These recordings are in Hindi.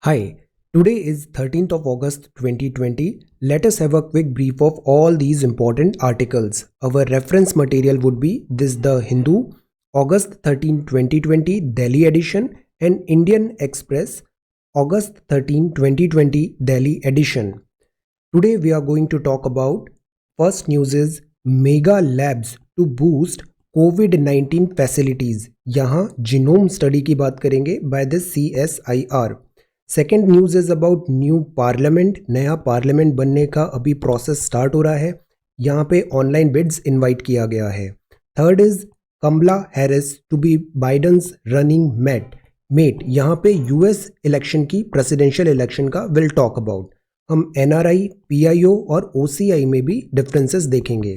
Hi, today is 13th of August 2020. Let us have a quick brief of all these important articles. Our reference material would be this The Hindu, August 13, 2020, Delhi edition, and Indian Express, August 13, 2020, Delhi edition. Today we are going to talk about first news is Mega Labs to boost COVID-19 facilities. यहाँ जीनोम स्टडी की बात करेंगे by the CSIR. Second news is about new parliament. नया पार्लियामेंट बनने का अभी प्रोसेस स्टार्ट हो रहा है. यहाँ पे ऑनलाइन बिड्स इनवाइट किया गया है. Third is Kamala Harris to be Biden's running mate. यहाँ पे यूएस इलेक्शन की प्रेसिडेंशियल इलेक्शन का विल टॉक अबाउट. हम एनआरआई, पीआईओ और ओसीआई में भी डिफरेंसेस देखेंगे.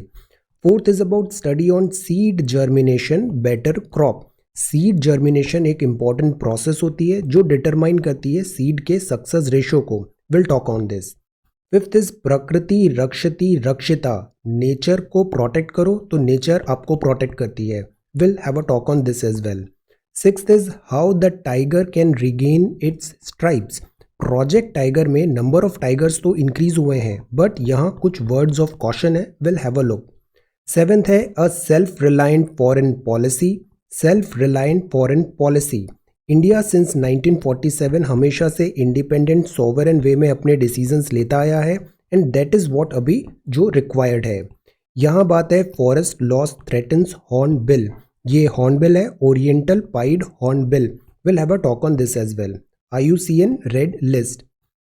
Fourth is about study on seed germination better crop. Seed germination एक इम्पॉर्टेंट प्रोसेस होती है जो डिटरमाइन करती है सीड के सक्सेस रेशो को. Will talk on this. Fifth is प्रकृति रक्षति रक्षिता. नेचर को प्रोटेक्ट करो तो नेचर आपको प्रोटेक्ट करती है. Will have a talk on this as well. Sixth is how the tiger can regain its stripes. Project tiger में नंबर ऑफ टाइगर्स तो इंक्रीज हुए हैं बट यहाँ कुछ वर्ड्स ऑफ कॉशन है. Will have a look. Seventh है a self reliant foreign policy. Self reliant foreign policy. India since 1947 हमेशा से इंडिपेंडेंट सोवरेन वे में अपने डिसीजंस लेता आया है एंड दैट इज व्हाट अभी जो रिक्वायर्ड है. यहाँ बात है forest loss threatens hornbill. ये हॉर्न बिल है, oriental pied hornbill. Will have a talk on this as well. IUCN red list.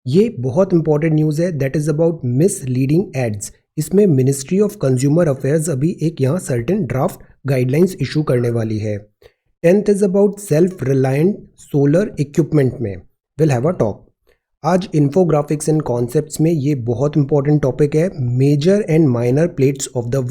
ये बहुत इंपॉर्टेंट न्यूज़ है that is about misleading ads. इसमें मिनिस्ट्री ऑफ कंज्यूमर अफेयर्स अभी एक यहाँ सर्टेन ड्राफ्ट गाइडलाइंस इशू करने वाली है. Tenth is about self reliant solar equipment में. Will have a talk. आज इन्फोग्राफिक्स एंड कॉन्सेप्ट्स में ये बहुत इंपॉर्टेंट टॉपिक है. Major and minor plates of the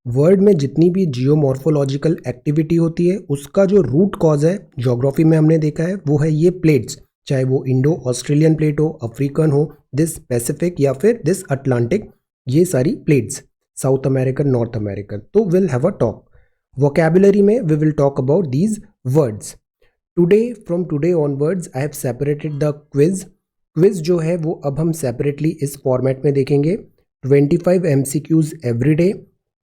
world में जितनी भी जियोमॉर्फोलॉजिकल एक्टिविटी होती है उसका जो रूट कॉज है ज्योग्राफी में हमने देखा है वो है ये प्लेट्स. चाहे वो इंडो ऑस्ट्रेलियन प्लेट हो, अफ्रीकन हो, दिस पैसिफिक या फिर दिस अटलांटिक, ये सारी plates, South American, North American. तो will have a talk. Vocabulary में we will talk about these words. From today onwards I have separated the quiz जो है वो अब हम सेपरेटली इस फॉर्मेट में देखेंगे. 25 MCQs एवरी डे.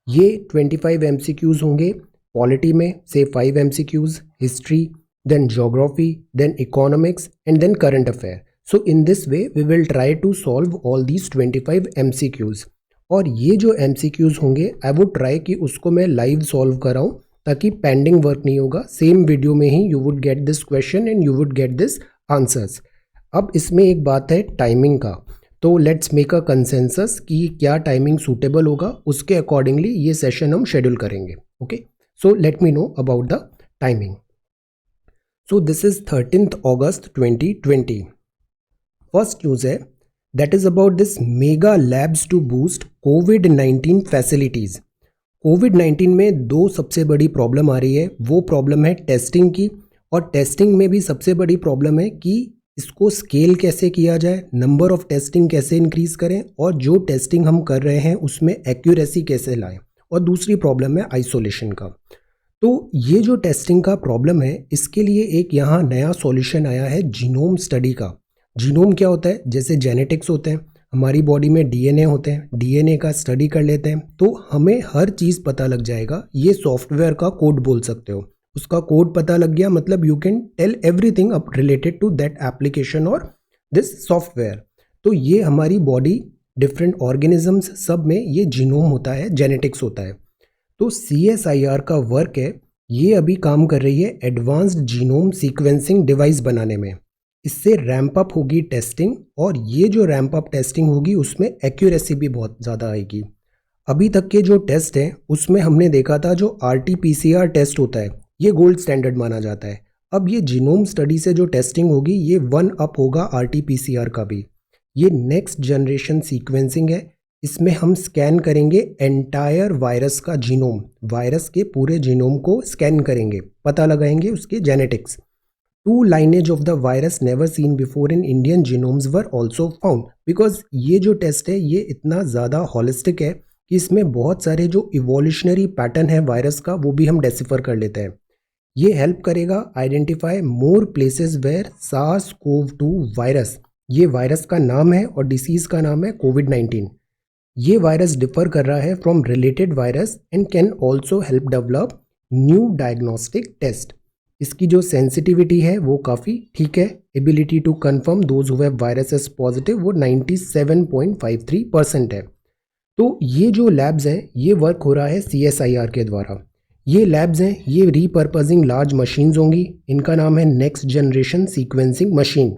ये 25 MCQs होंगे पॉलिटी में से 5 MCQs, history, then geography, then economics, and then current affair. So in this way we will try to solve all these 25 MCQs. और ये जो MCQs होंगे आई वुड ट्राई कि उसको मैं लाइव सॉल्व कराऊँ ताकि पेंडिंग वर्क नहीं होगा. सेम वीडियो में ही you would get this question and you would get this answers. अब इसमें एक बात है टाइमिंग का. तो लेट्स मेक अ कंसेंसस कि क्या टाइमिंग सूटेबल होगा, उसके अकॉर्डिंगली ये सेशन हम शेड्यूल करेंगे. Okay, so let me know about the timing. So this is 13th August 2020. First news है that is about this mega labs to boost COVID-19 facilities. COVID-19 में दो सबसे बड़ी प्रॉब्लम आ रही है. वो प्रॉब्लम है टेस्टिंग की, और टेस्टिंग में भी सबसे बड़ी प्रॉब्लम है कि इसको स्केल कैसे किया जाए, नंबर ऑफ टेस्टिंग कैसे इंक्रीज करें, और जो टेस्टिंग हम कर रहे हैं उसमें एक्यूरेसी कैसे लाएं. और दूसरी प्रॉब्लम है आइसोलेशन का. तो ये जो टेस्टिंग का प्रॉब्लम है इसके लिए एक यहाँ नया सॉल्यूशन आया है जीनोम स्टडी का. जीनोम क्या होता है? जैसे जेनेटिक्स होते हैं, हमारी बॉडी में डीएनए होते हैं, डीएनए का स्टडी कर लेते हैं तो हमें हर चीज़ पता लग जाएगा. ये सॉफ्टवेयर का कोड बोल सकते हो. उसका कोड पता लग गया मतलब you can tell everything up related to that application और दिस सॉफ्टवेयर. तो ये हमारी बॉडी, डिफरेंट ऑर्गेनिजम्स, सब में ये जीनोम होता है, जेनेटिक्स होता है. तो CSIR का वर्क है, ये अभी काम कर रही है एडवांस्ड जीनोम सीक्वेंसिंग डिवाइस बनाने में. इससे रैंप अप होगी टेस्टिंग, और ये जो रैंप अप टेस्टिंग होगी उसमें एक्यूरेसी भी बहुत ज़्यादा आएगी. अभी तक के जो टेस्ट हैं उसमें हमने देखा था जो RT-PCR टेस्ट होता है ये गोल्ड स्टैंडर्ड माना जाता है. अब ये जीनोम स्टडी से जो टेस्टिंग होगी ये 1 अप होगा RT-PCR का भी. ये नेक्स्ट जनरेशन सीक्वेंसिंग है. इसमें हम स्कैन करेंगे एंटायर वायरस का जीनोम, वायरस के पूरे जीनोम को स्कैन करेंगे, पता लगाएंगे उसके genetics. 2 lineage of the virus never seen before in Indian genomes were also found. Because ये जो टेस्ट है ये इतना ज़्यादा हॉलिस्टिक है कि इसमें बहुत सारे जो इवोल्यूशनरी पैटर्न है वायरस का वो भी हम डेसिफर कर लेते हैं. ये हेल्प करेगा identify more places where SARS-CoV-2 virus, ये वायरस का नाम है और डिसीज़ का नाम है कोविड-19। ये वायरस डिफर कर रहा है from related virus and can also help develop new diagnostic test. इसकी जो सेंसिटिविटी है वो काफ़ी ठीक है। Ability to confirm those who have virus as positive वो 97.53% है। तो ये जो लैब्स हैं ये वर्क हो रहा है CSIR के द्वारा। ये लैब्स हैं, ये रीपर्पजिंग लार्ज मशीन्स होंगी। इनका नाम है नेक्स्ट जनरेशन सीक्वेंसिंग मशीन।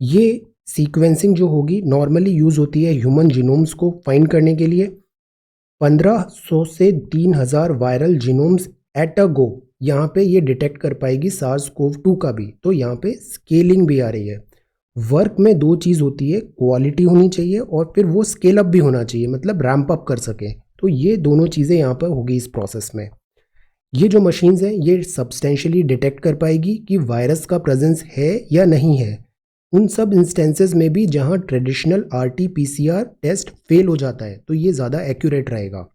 ये सीक्वेंसिंग जो होगी नॉर्मली यूज़ होती है ह्यूमन जीनोम्स को फाइंड करने के लिए। 1500 से 3000 वायरल जीनोम्स एट अ गो यहाँ पे ये डिटेक्ट कर पाएगी SARS-CoV-2 का भी। तो यहाँ पे स्केलिंग भी आ रही है। वर्क में दो चीज़ होती है, क्वालिटी होनी चाहिए और फिर वो स्केल अप भी होना चाहिए, मतलब रैंप अप कर सके। तो ये दोनों चीज़ें यहाँ पर होगी इस प्रोसेस में। ये जो मशीन्स हैं ये सब्सटेंशियली डिटेक्ट कर पाएगी कि वायरस का प्रेजेंस है या नहीं है, उन सब इंस्टेंसेस में भी जहाँ ट्रेडिशनल RT-PCR टेस्ट फेल हो जाता है, तो ये ज़्यादा एक्यूरेट रहेगा।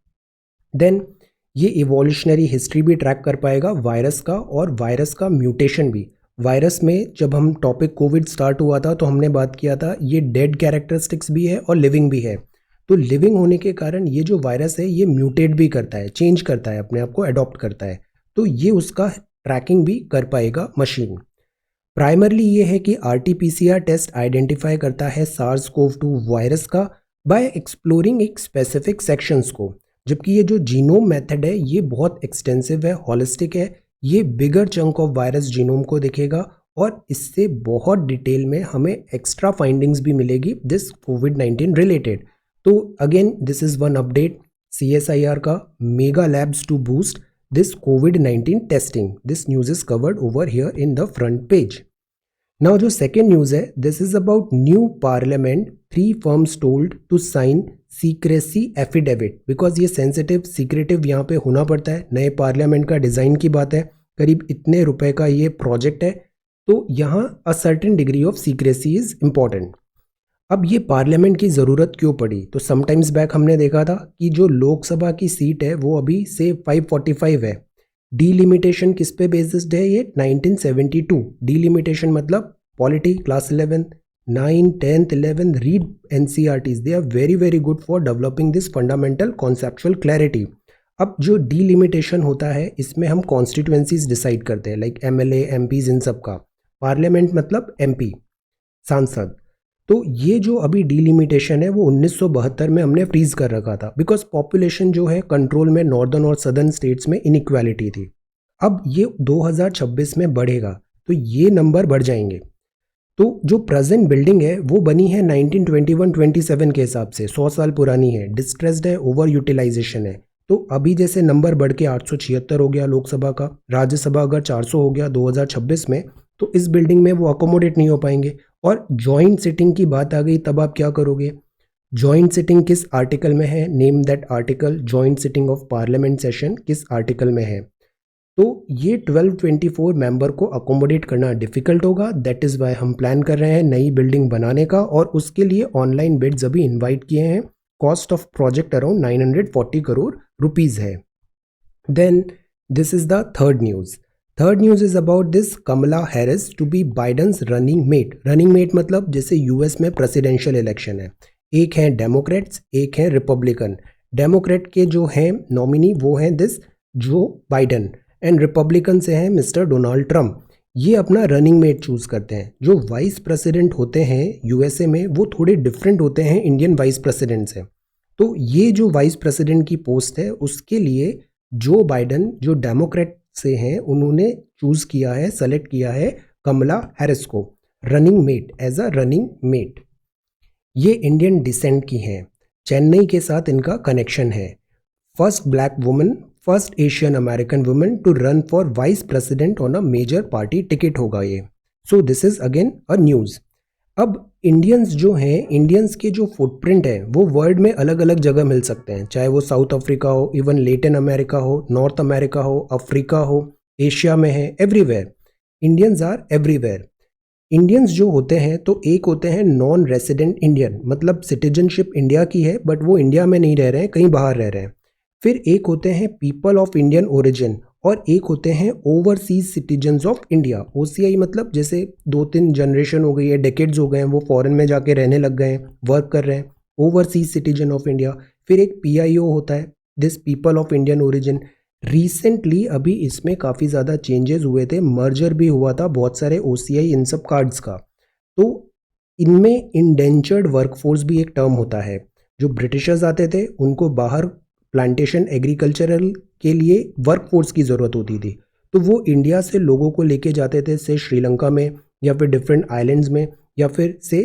देन ये इवोल्यूशनरी हिस्ट्री भी ट्रैक कर पाएगा वायरस का और वायरस का म्यूटेशन भी। वायरस में जब हम टॉपिक कोविड स्टार्ट हुआ था तो हमने बात किया था ये डेड कैरेक्टरिस्टिक्स भी है और लिविंग भी है। तो लिविंग होने के कारण ये जो वायरस है ये म्यूटेट भी करता है, चेंज करता है, अपने आप को अडॉप्ट करता है। तो ये उसका ट्रैकिंग भी कर पाएगा मशीन। प्राइमरली ये है कि RT-PCR टेस्ट आइडेंटिफाई करता है SARS-CoV-2 वायरस का बाय एक्सप्लोरिंग एक स्पेसिफिक सेक्शंस को, जबकि ये जो जीनोम मेथड है ये बहुत एक्सटेंसिव है, हॉलिस्टिक है। ये बिगर चंक ऑफ वायरस जीनोम को देखेगा और इससे बहुत डिटेल में हमें एक्स्ट्रा फाइंडिंग्स भी मिलेगी दिस कोविड-19 रिलेटेड। तो again this is one update CSIR का, mega labs to boost this COVID-19 testing. This news is covered over here in the front page. Now जो second news है, this is about new parliament, 3 firms told to sign secrecy affidavit because ये sensitive, secretive यहाँ पे होना पड़ता है। नए पार्लियामेंट का डिज़ाइन की बात है, करीब इतने रुपए का ये प्रोजेक्ट है, तो यहाँ a certain degree of secrecy is important. अब ये पार्लियामेंट की ज़रूरत क्यों पड़ी? तो समटाइम्स बैक हमने देखा था कि जो लोकसभा की सीट है वो अभी से 545 है। डीलिमिटेशन किस पे बेस्ड है? ये 1972। डीलिमिटेशन मतलब polity class 11, 9, 10th, 11 read NCERTs, they are very very good for developing this fundamental conceptual clarity. अब जो डीलिमिटेशन होता है इसमें हम कॉन्स्टिट्यूएंसीज डिसाइड करते हैं, लाइक MLA MPs इन सब का। पार्लियामेंट मतलब MP सांसद। तो ये जो अभी डीलिमिटेशन है वो 1972 में हमने फ्रीज कर रखा था बिकॉज पॉपुलेशन जो है कंट्रोल में नॉर्दर्न और सदर्न स्टेट्स में इनइक्वालिटी थी। अब ये 2026 में बढ़ेगा तो ये नंबर बढ़ जाएंगे। तो जो प्रेजेंट बिल्डिंग है वो बनी है 1921-27 के हिसाब से, 100 साल पुरानी है, डिस्ट्रेस्ड है, ओवर यूटिलाइजेशन है। तो अभी जैसे नंबर बढ़ के 876 हो गया लोकसभा का, राज्यसभा अगर 400 हो गया 2026 में, तो इस बिल्डिंग में वो अकोमोडेट नहीं हो पाएंगे। और जॉइंट सिटिंग की बात आ गई, तब आप क्या करोगे? जॉइंट सिटिंग किस आर्टिकल में है? Name that article. Joint sitting of parliament session किस आर्टिकल में है? तो ये 1224 मेंबर को अकोमोडेट करना डिफिकल्ट होगा। दैट इज़ वाई हम प्लान कर रहे हैं नई बिल्डिंग बनाने का, और उसके लिए ऑनलाइन बिड्स अभी इन्वाइट किए हैं। Cost of project around 940 crore rupees है। Then this is the third news. Third news is about this Kamala Harris to be Biden's running mate. Running mate मतलब जैसे US में प्रेसिडेंशियल इलेक्शन है, एक हैं डेमोक्रेट्स, एक हैं रिपब्लिकन। डेमोक्रेट के जो हैं नॉमिनी वो हैं दिस जो बाइडन, एंड रिपब्लिकन से हैं मिस्टर डोनाल्ड ट्रम्प। ये अपना रनिंग मेट चूज़ करते हैं। जो वाइस प्रेसिडेंट होते हैं USA में वो थोड़े डिफरेंट होते हैं इंडियन वाइस प्रेसिडेंट से। तो ये जो वाइस प्रेसिडेंट की पोस्ट है उसके लिए जो बाइडन जो डेमोक्रेट से हैं उन्होंने चूज़ किया है, सेलेक्ट किया है कमला हैरिस को running mate, as a running mate. ये इंडियन डिसेंट की हैं, चेन्नई के साथ इनका कनेक्शन है। First black woman, first Asian American woman to run for vice president on a major party ticket होगा ये। So this is again a news. अब इंडियंस जो हैं, इंडियंस के जो फुटप्रिंट है वो वर्ल्ड में अलग अलग जगह मिल सकते हैं, चाहे वो साउथ अफ्रीका हो, इवन लेटिन अमेरिका हो, नॉर्थ अमेरिका हो, अफ्रीका हो, एशिया में है, everywhere. Indians are everywhere. Indians जो होते हैं तो एक होते हैं नॉन रेसिडेंट इंडियन, मतलब सिटीजनशिप इंडिया की है बट वो इंडिया में नहीं रह रहे हैं, कहीं बाहर रह रहे हैं। फिर एक होते हैं पीपल ऑफ इंडियन ओरिजिन, और एक होते हैं overseas citizens of India. OCI मतलब जैसे 2-3 जनरेशन हो गई है, डेकेड्स हो गए हैं, वो फॉरेन में जाके रहने लग गए हैं, वर्क कर रहे हैं, ओवरसीज सिटीजन ऑफ इंडिया। फिर एक पीआईओ होता है, this people of Indian origin. Recently अभी इसमें काफ़ी ज़्यादा चेंजेस हुए थे, मर्जर भी हुआ था बहुत सारे ओसीआई इन सब कार्ड्स का। तो इनमें इंडेंचर्ड वर्कफोर्स भी एक टर्म होता है। जो ब्रिटिशर्स आते थे उनको बाहर प्लांटेशन एग्रीकल्चरल के लिए वर्कफोर्स की ज़रूरत होती थी, तो वो इंडिया से लोगों को लेके जाते थे, से श्रीलंका में या फिर डिफरेंट आइलैंड्स में या फिर से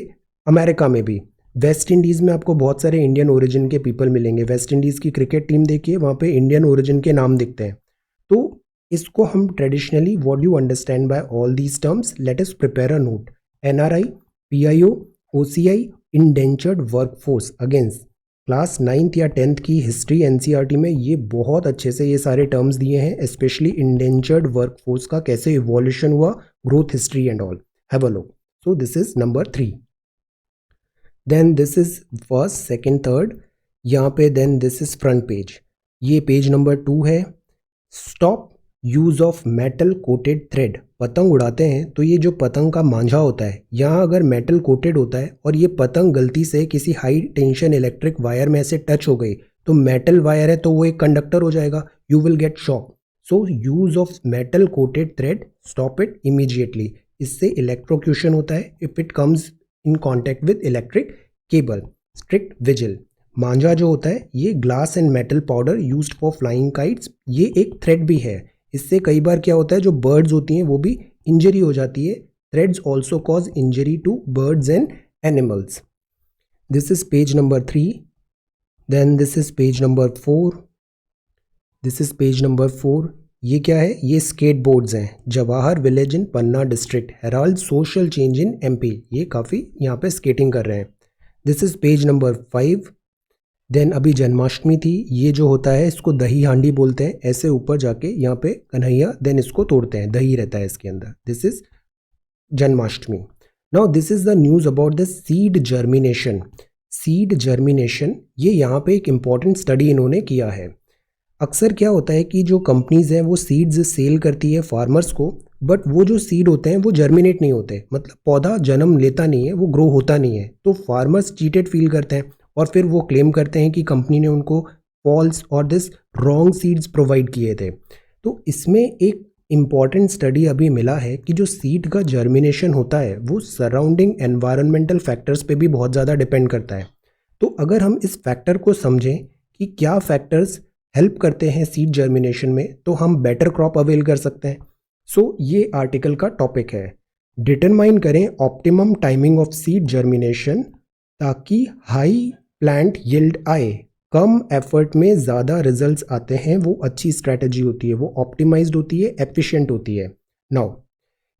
अमेरिका में भी। वेस्ट इंडीज़ में आपको बहुत सारे इंडियन ओरिजिन के पीपल मिलेंगे। वेस्ट इंडीज़ की क्रिकेट टीम देखिए, वहाँ पे इंडियन ओरिजिन के नाम दिखते हैं। तो इसको हम traditionally what you understand by all these terms, let us prepare a note. NRI, PIO, OCI, indentured workforce. Against class 9th या 10th की हिस्ट्री एनसीईआरटी में ये बहुत अच्छे से ये सारे टर्म्स दिए हैं, स्पेशली इंडेंचर्ड वर्कफोर्स का कैसे इवोल्यूशन हुआ, growth history and all. Have a look. So this is number 3। Then this is first, second, third, यहाँ पे then this is front page. ये पेज नंबर 2 है। Stop use of metal coated thread. पतंग उड़ाते हैं तो ये जो पतंग का मांझा होता है, यहाँ अगर मेटल कोटेड होता है और ये पतंग गलती से किसी हाई टेंशन इलेक्ट्रिक वायर में ऐसे टच हो गई, तो मेटल वायर है तो वो एक कंडक्टर हो जाएगा, you will get shock. So use of metal coated thread, stop it immediately. इससे इलेक्ट्रोक्यूशन होता है if it comes in contact with electric cable. Strict vigil. मांझा जो होता है ये glass and metal powder used for flying kites, ये एक थ्रेड भी है। इससे कई बार क्या होता है, जो बर्ड्स होती हैं वो भी इंजरी हो जाती है। Threads also cause injury to birds and animals. This is page number 3। Then this is page number 4। This is page number 4। ये क्या है, ये स्केट बोर्ड्स हैं। Jawahar village in Panna district herald social change in MP. ये काफ़ी यहाँ पे स्केटिंग कर रहे हैं। दिस इज पेज नंबर 5। देन अभी जन्माष्टमी थी, ये जो होता है इसको दही हांडी बोलते हैं। ऐसे ऊपर जाके यहाँ पे कन्हैया देन इसको तोड़ते हैं, दही रहता है इसके अंदर। This is Janmashtami. Now this is the news about the seed germination. Seed germination, ये यहाँ पे एक इम्पॉर्टेंट स्टडी इन्होंने किया है। अक्सर क्या होता है कि जो कंपनीज हैं वो सीड्स सेल करती है फार्मर्स को, बट वो जो सीड होते हैं वो जर्मिनेट नहीं होते, मतलब पौधा जन्म लेता नहीं है, वो ग्रो होता नहीं है। तो फार्मर्स चीटेड फील करते हैं और फिर वो क्लेम करते हैं कि कंपनी ने उनको फॉल्स और दिस रॉन्ग सीड्स प्रोवाइड किए थे। तो इसमें एक इम्पॉर्टेंट स्टडी अभी मिला है कि जो सीड का जर्मिनेशन होता है वो सराउंडिंग एनवायरमेंटल फैक्टर्स पे भी बहुत ज़्यादा डिपेंड करता है। तो अगर हम इस फैक्टर को समझें कि क्या फैक्टर्स हेल्प करते हैं सीड जर्मिनेशन में, तो हम बेटर क्रॉप अवेल कर सकते हैं। सो ये आर्टिकल का टॉपिक है। डिटरमाइन करें optimum timing of seed germination ताकि हाई प्लांट यील्ड आए। कम एफर्ट में ज़्यादा रिजल्ट्स आते हैं, वो अच्छी स्ट्रैटेजी होती है, वो ऑप्टिमाइज्ड होती है, एफिशिएंट होती है। नाउ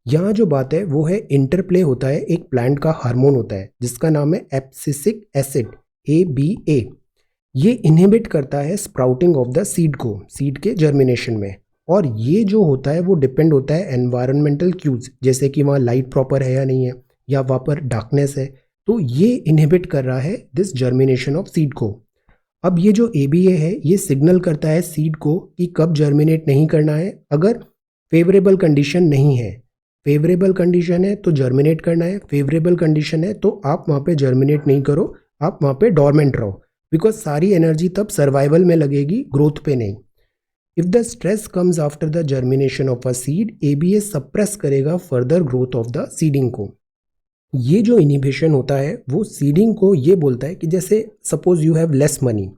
यहाँ जो बात है वो है इंटरप्ले होता है, एक प्लांट का हार्मोन होता है जिसका नाम है एब्सिसिक एसिड, ABA। ये इनहिबिट करता है स्प्राउटिंग ऑफ द सीड को, सीड के जर्मिनेशन में। और ये जो होता है वो डिपेंड होता है एनवायरमेंटल क्यूज, जैसे कि वहाँ लाइट प्रॉपर है या नहीं है, या वहाँ पर डार्कनेस है। तो ये इनहिबिट कर रहा है दिस जर्मिनेशन ऑफ सीड को। अब ये जो ABA है ये सिग्नल करता है सीड को कि कब जर्मिनेट नहीं करना है। अगर फेवरेबल कंडीशन नहीं है, फेवरेबल कंडीशन है तो जर्मिनेट करना है, फेवरेबल कंडीशन है तो आप वहाँ पे जर्मिनेट नहीं करो, आप वहाँ पे डॉर्मेंट रहो, बिकॉज सारी एनर्जी तब सर्वाइवल में लगेगी, ग्रोथ पे नहीं। If the stress comes after the germination of a seed, ABA suppress करेगा further growth of the seeding को। ये जो इनिबिशन होता है वो सीडिंग को ये बोलता है कि जैसे suppose you have less money,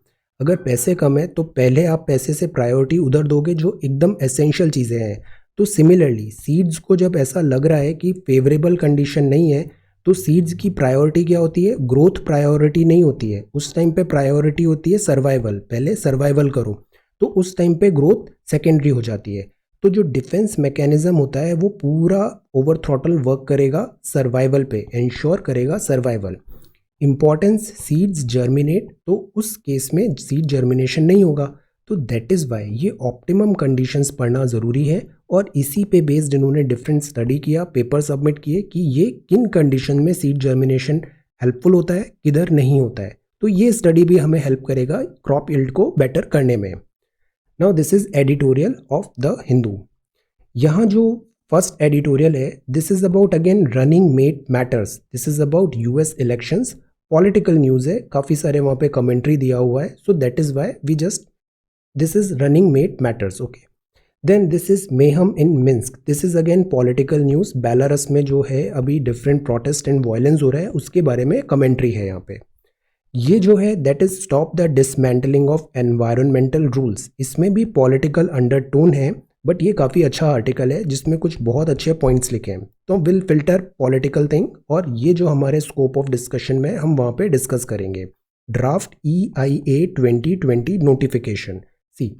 अगर पैसे कम है तो पहले आप पैसे से प्रायोरिटी उधर दोगे जो एकदम एसेंशियल चीज़ें हैं। तो सिमिलरली सीड्स को जब ऐसा लग रहा है कि फेवरेबल कंडीशन नहीं है, तो सीड्स की प्रायोरिटी क्या होती है, ग्रोथ प्रायोरिटी नहीं होती है। उस टाइम पे प्रायोरिटी होती है सर्वाइवल, पहले सर्वाइवल करो, तो उस टाइम पे ग्रोथ सेकेंडरी हो जाती है। तो जो डिफेंस मैकेनिज्म होता है वो पूरा ओवर थ्रॉटल वर्क करेगा सर्वाइवल पे, इंश्योर करेगा सर्वाइवल। इंपॉर्टेंस सीड्स जर्मिनेट, तो उस केस में सीड जर्मिनेशन नहीं होगा। तो दैट इज़ वाई ये ऑप्टिमम कंडीशंस पढ़ना ज़रूरी है। और इसी पे बेस्ड इन्होंने डिफरेंट स्टडी किया, पेपर सबमिट किए कि ये किन कंडीशन में सीड जर्मिनेशन हेल्पफुल होता है, किधर नहीं होता है। तो ये स्टडी भी हमें हेल्प करेगा क्रॉप यील्ड को बेटर करने में। Now this is editorial of the Hindu. यहाँ जो फर्स्ट एडिटोरियल है, this is about again running mate matters, this is about US elections, political news है, काफ़ी सारे वहाँ पे कमेंट्री दिया हुआ है, so that is why we just this is running mate matters, okay. Then this is mayhem in Minsk, this is again political news, Belarus में जो है अभी डिफरेंट प्रोटेस्ट एंड वायलेंस हो रहा है उसके बारे में कमेंट्री है यहाँ पे। ये जो है that is stop the dismantling of environmental rules, इसमें भी पॉलिटिकल अंडरटोन है, बट ये काफ़ी अच्छा आर्टिकल है जिसमें कुछ बहुत अच्छे पॉइंट्स लिखे हैं। तो विल फिल्टर पॉलिटिकल थिंग, और ये जो हमारे स्कोप ऑफ डिस्कशन में हम वहाँ पे डिस्कस करेंगे। Draft EIA 2020 notification, see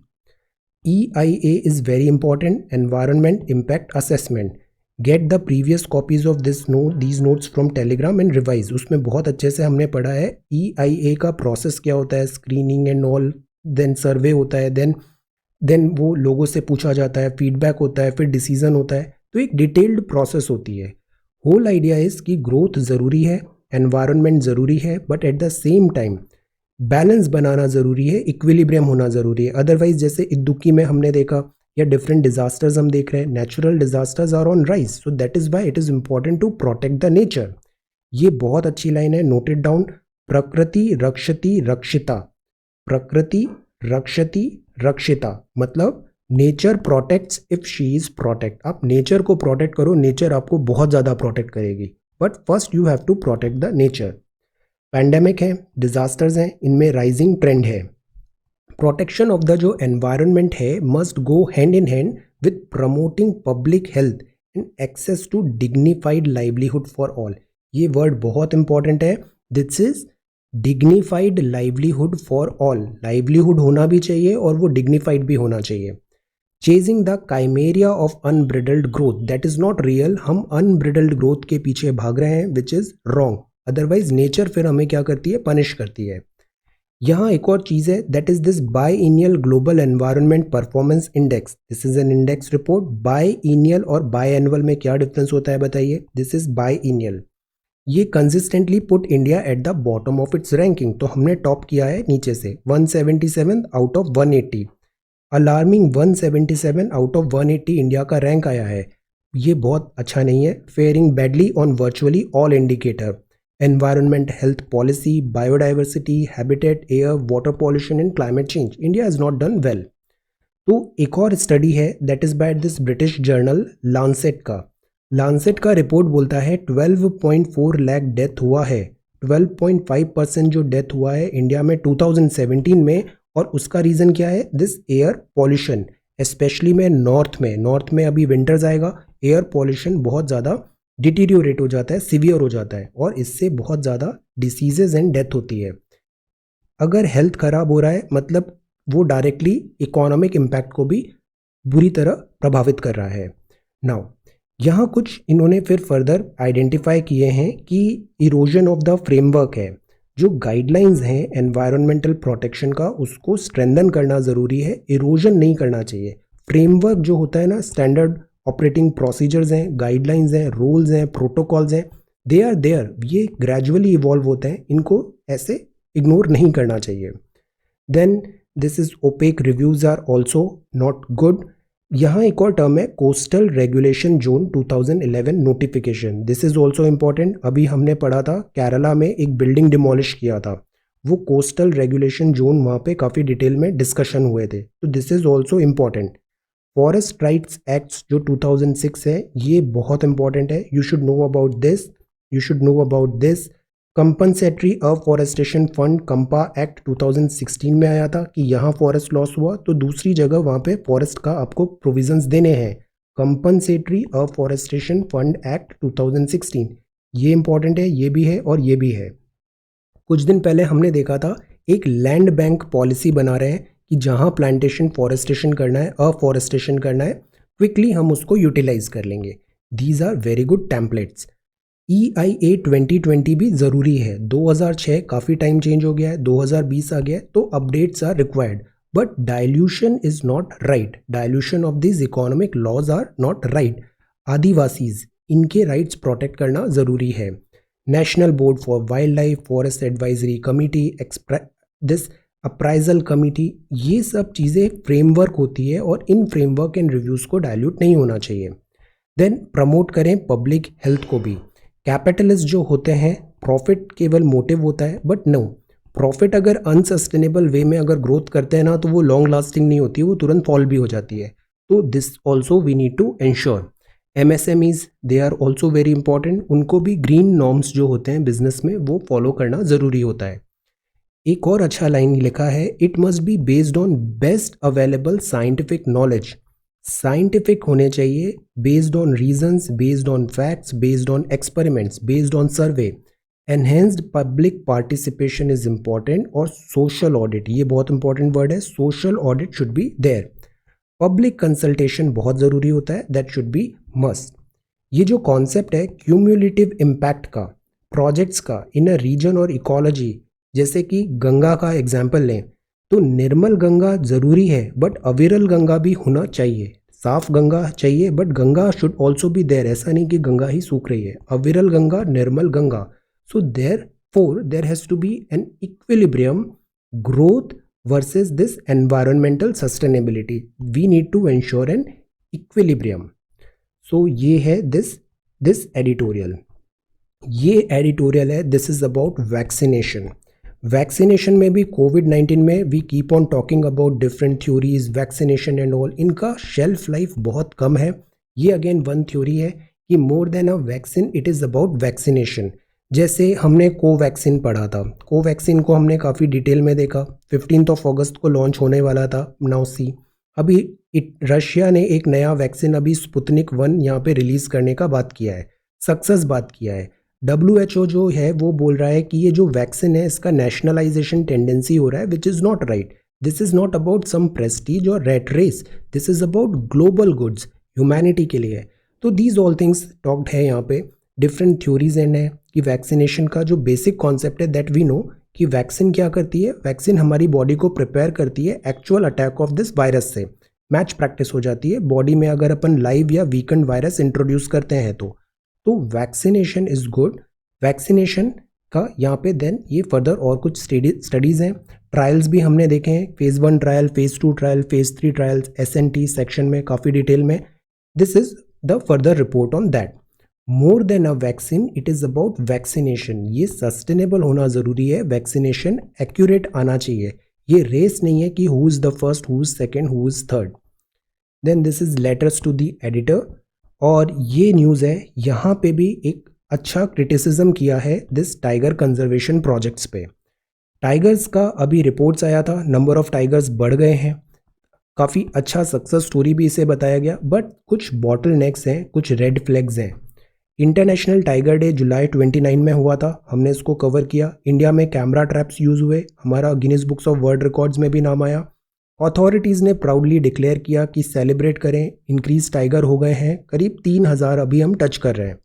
EIA is very important, environment impact assessment. Get the previous copies of these notes from Telegram and revise. उसमें बहुत अच्छे से हमने पढ़ा है EIA का प्रोसेस क्या होता है, स्क्रीनिंग एंड ऑल, देन सर्वे होता है, देन वो लोगों से पूछा जाता है, फीडबैक होता है, फिर डिसीजन होता है, तो एक डिटेल्ड प्रोसेस होती है। होल आइडिया इज कि ग्रोथ ज़रूरी है, एनवायरनमेंट ज़रूरी है, but at the same time balance बनाना ज़रूरी है, इक्विलिब्रियम होना ज़रूरी है। अदरवाइज जैसे इदुक्की में हमने देखा, या डिफरेंट डिजास्टर्स हम देख रहे हैं, natural disasters are on rise, so that is why it is important to protect the nature. ये बहुत अच्छी लाइन है, नोटेड डाउन। प्रकृति रक्षति रक्षिता, प्रकृति रक्षति रक्षिता मतलब nature protects if she is protect. आप नेचर को प्रोटेक्ट करो, नेचर आपको बहुत ज़्यादा प्रोटेक्ट करेगी, but first you have to protect the nature. Pandemic है, डिजास्टर्स हैं, इनमें राइजिंग ट्रेंड है। प्रोटेक्शन ऑफ द जो एनवायरनमेंट है must go hand in hand with promoting public health and access to dignified livelihood for all. ये वर्ड बहुत इंपॉर्टेंट है, this is dignified livelihood for all. Livelihood होना भी चाहिए और वो डिग्निफाइड भी होना चाहिए। Chasing the chimera of unbridled growth, that is not real. हम अनब्रिडल्ड ग्रोथ के पीछे भाग रहे हैं, which is wrong. Otherwise nature फिर हमें क्या करती है, पनिश करती है। यहाँ एक और चीज़ है, that is this biennial global environment performance index. This is an index report. Biennial और बाई एनुअल में क्या डिफरेंस होता है बताइए। This is biennial. ये consistently put India at the bottom of its ranking, तो हमने टॉप किया है नीचे से, 177 out of 180। Alarming 177 out of 180 India का रैंक आया है, ये बहुत अच्छा नहीं है। Faring badly on virtually all indicator, environment, health policy, biodiversity, habitat, air, water pollution and climate change. India has not done well. तो एक और स्टडी है that is by this British journal Lancet का। लांसेट का रिपोर्ट बोलता है 12.4 लाख डेथ हुआ है, 12.5% जो डेथ हुआ है इंडिया में 2017 में, और उसका रीज़न क्या है, दिस एयर पॉल्यूशन, स्पेशली में नॉर्थ में अभी विंटर्स आएगा, एयर पॉल्यूशन बहुत ज़्यादा डिटीरियोरेट हो जाता है, सीवियर हो जाता है, और इससे बहुत ज़्यादा डिसीजेज एंड डेथ होती है। अगर हेल्थ खराब हो रहा है मतलब वो डायरेक्टली इकोनॉमिक इम्पैक्ट को भी बुरी तरह प्रभावित कर रहा है। नाउ यहाँ कुछ इन्होंने फिर फर्दर आइडेंटिफाई किए हैं कि इरोजन ऑफ द फ्रेमवर्क है, जो गाइडलाइंस हैं एनवायरमेंटल प्रोटेक्शन का, उसको स्ट्रेंथन करना ज़रूरी है, इरोजन नहीं करना चाहिए। फ्रेमवर्क जो होता है ना, स्टैंडर्ड ऑपरेटिंग प्रोसीजर्स हैं, गाइडलाइंस हैं, रूल्स हैं, प्रोटोकॉल्स हैं, दे आर देयर, ये ग्रेजुअली इवॉल्व होते हैं, इनको ऐसे इग्नोर नहीं करना चाहिए। Then this is opaque reviews are also not good. यहाँ एक और टर्म है coastal regulation zone 2011 notification, this is also important. अभी हमने पढ़ा था केरला में एक बिल्डिंग डिमोलिश किया था, वो कोस्टल रेगुलेशन जोन, वहाँ पे काफ़ी डिटेल में डिस्कशन हुए थे, तो this is also important. Forest rights acts जो 2006 है, ये बहुत इंपॉर्टेंट है, you should know about this, you should know about this. Compensatory afforestation fund CAMPA act 2016 में आया था कि यहाँ फॉरेस्ट लॉस हुआ तो दूसरी जगह वहाँ पे फॉरेस्ट का आपको प्रोविजंस देने हैं। कंपनसेटरी अफॉरेस्टेशन फंड एक्ट 2016, ये इंपॉर्टेंट है, ये भी है और ये भी है। कुछ दिन पहले हमने देखा था एक लैंड बैंक पॉलिसी बना रहे हैं कि जहाँ प्लांटेशन फॉरेस्टेशन करना है, अफॉरेस्टेशन करना है, क्विकली हम उसको यूटिलाइज कर लेंगे। These are very good templates. EIA 2020 भी ज़रूरी है, 2006 काफ़ी टाइम चेंज हो गया है, 2020 आ गया है, तो updates are required, but dilution is not right, dilution of this economic laws are not right. Adivasis, इनके राइट्स प्रोटेक्ट करना ज़रूरी है। National board for wildlife forest advisory committee this appraisal committee, ये सब चीज़ें फ्रेमवर्क होती है और इन फ्रेमवर्क एंड रिव्यूज़ को डाइल्यूट नहीं होना चाहिए। देन प्रमोट करें पब्लिक हेल्थ को भी। कैपिटलिस्ट जो होते हैं प्रॉफिट केवल मोटिव होता है, बट नो, प्रॉफिट अगर अनसस्टेनेबल वे में अगर ग्रोथ करते हैं ना तो वो लॉन्ग लास्टिंग नहीं होती है, वो तुरंत फॉल भी हो जाती है। तो this also we need to ensure. MSMEs they are also very important, उनको भी ग्रीन नॉर्म्स जो होते हैं बिजनेस में वो फॉलो करना ज़रूरी होता है। एक और अच्छा लाइन लिखा है, it must be based on best available scientific knowledge. Scientific होने चाहिए, based on reasons, based on facts, based on experiments, based on survey. Enhanced public participation is important और सोशल ऑडिट, ये बहुत इंपॉर्टेंट वर्ड है, social audit should be there. Public consultation बहुत ज़रूरी होता है, दैट शुड बी मस्ट। ये जो कॉन्सेप्ट है क्यूमुलेटिव इम्पैक्ट का, प्रोजेक्ट्स का इन अ रीजन और इकोलॉजी, जैसे कि गंगा का एग्जाम्पल लें तो निर्मल गंगा ज़रूरी है बट अविरल गंगा भी होना चाहिए। साफ गंगा चाहिए but Ganga should also be there, ऐसा नहीं कि गंगा ही सूख रही है, अविरल गंगा, निर्मल Ganga. So therefore there has to be an equilibrium, growth versus this environmental sustainability, we need to ensure an equilibrium. So ये है this editorial, ये एडिटोरियल है, this is about vaccination. Vaccination में भी कोविड-19 में we keep on talking about different theories, vaccination and all, इनका शेल्फ लाइफ बहुत कम है। ये अगेन वन थ्योरी है कि more than a vaccine it is about vaccination. जैसे हमने कोवैक्सीन पढ़ा था, कोवैक्सीन को हमने काफ़ी डिटेल में देखा, 15 अगस्त को लॉन्च होने वाला था। नाउ सी, अभी रशिया ने एक नया वैक्सीन अभी स्पुतनिक 1 यहाँ पे रिलीज़ करने का बात किया है, सक्सेस बात किया है। WHO जो है वो बोल रहा है कि ये जो वैक्सीन है इसका नेशनलाइजेशन टेंडेंसी हो रहा है, which is not right. This is not about some prestige और rat race, this is about global goods, humanity के लिए। तो दीज ऑल थिंग्स टॉक्ड है यहाँ पे, डिफरेंट थ्योरीज एंड है कि वैक्सीनेशन का जो बेसिक कॉन्सेप्ट है दैट वी नो कि वैक्सीन क्या करती है, वैक्सीन हमारी बॉडी को प्रिपेयर करती है actual attack of this virus से, मैच प्रैक्टिस हो जाती है बॉडी में अगर अपन लाइव या वीकेंड वायरस इंट्रोड्यूस करते हैं तो वैक्सीनेशन इज गुड। वैक्सीनेशन का यहाँ पे देन ये फर्दर और कुछ स्टडीज़ हैं, ट्रायल्स भी हमने देखे हैं, phase 1 trial, phase 2 trial, phase 3 trials, SNT section में काफ़ी डिटेल में। This is the further report on that. More than a vaccine it is about vaccination, ये सस्टेनेबल होना ज़रूरी है, वैक्सीनेशन एक्यूरेट आना चाहिए, ये रेस नहीं है कि who is the first, who is second, who is third. Then this is letters to the editor, और ये न्यूज़ है, यहाँ पे भी एक अच्छा क्रिटिसिज्म किया है दिस टाइगर कंजर्वेशन प्रोजेक्ट्स पे। टाइगर्स का अभी रिपोर्ट्स आया था, नंबर ऑफ टाइगर्स बढ़ गए हैं, काफ़ी अच्छा सक्सेस स्टोरी भी इसे बताया गया, बट कुछ बॉटल नेक्स हैं, कुछ रेड फ्लैग्स हैं। इंटरनेशनल टाइगर डे जुलाई 29 में हुआ था, हमने इसको कवर किया। इंडिया में कैमरा ट्रैप्स यूज़ हुए, हमारा Guinness books of world records में भी नाम आया। अथॉरिटीज़ ने प्राउडली डिक्लेयर किया कि सेलिब्रेट करें, इंक्रीज टाइगर हो गए हैं, करीब 3000 अभी हम टच कर रहे हैं,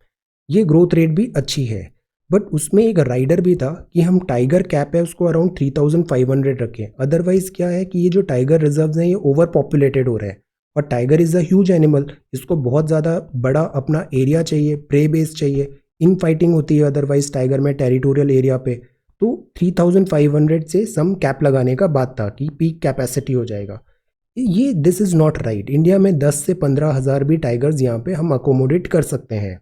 ये ग्रोथ रेट भी अच्छी है। बट उसमें एक राइडर भी था कि हम टाइगर कैप है उसको अराउंड 3500 रखें, अदरवाइज क्या है कि ये जो टाइगर रिजर्व्स हैं ये ओवर पॉपुलेटेड हो रहे हैं, और tiger is a huge animal, इसको बहुत ज़्यादा बड़ा अपना एरिया चाहिए, प्रे बेस चाहिए, इन फाइटिंग होती है अदरवाइज टाइगर में टेरिटोरियल एरिया पे। तो 3500 से सम कैप लगाने का बात था कि पीक कैपेसिटी हो जाएगा, ये this is not right. India में 10 से 15,000 भी टाइगर्स यहाँ पे हम अकोमोडेट कर सकते हैं।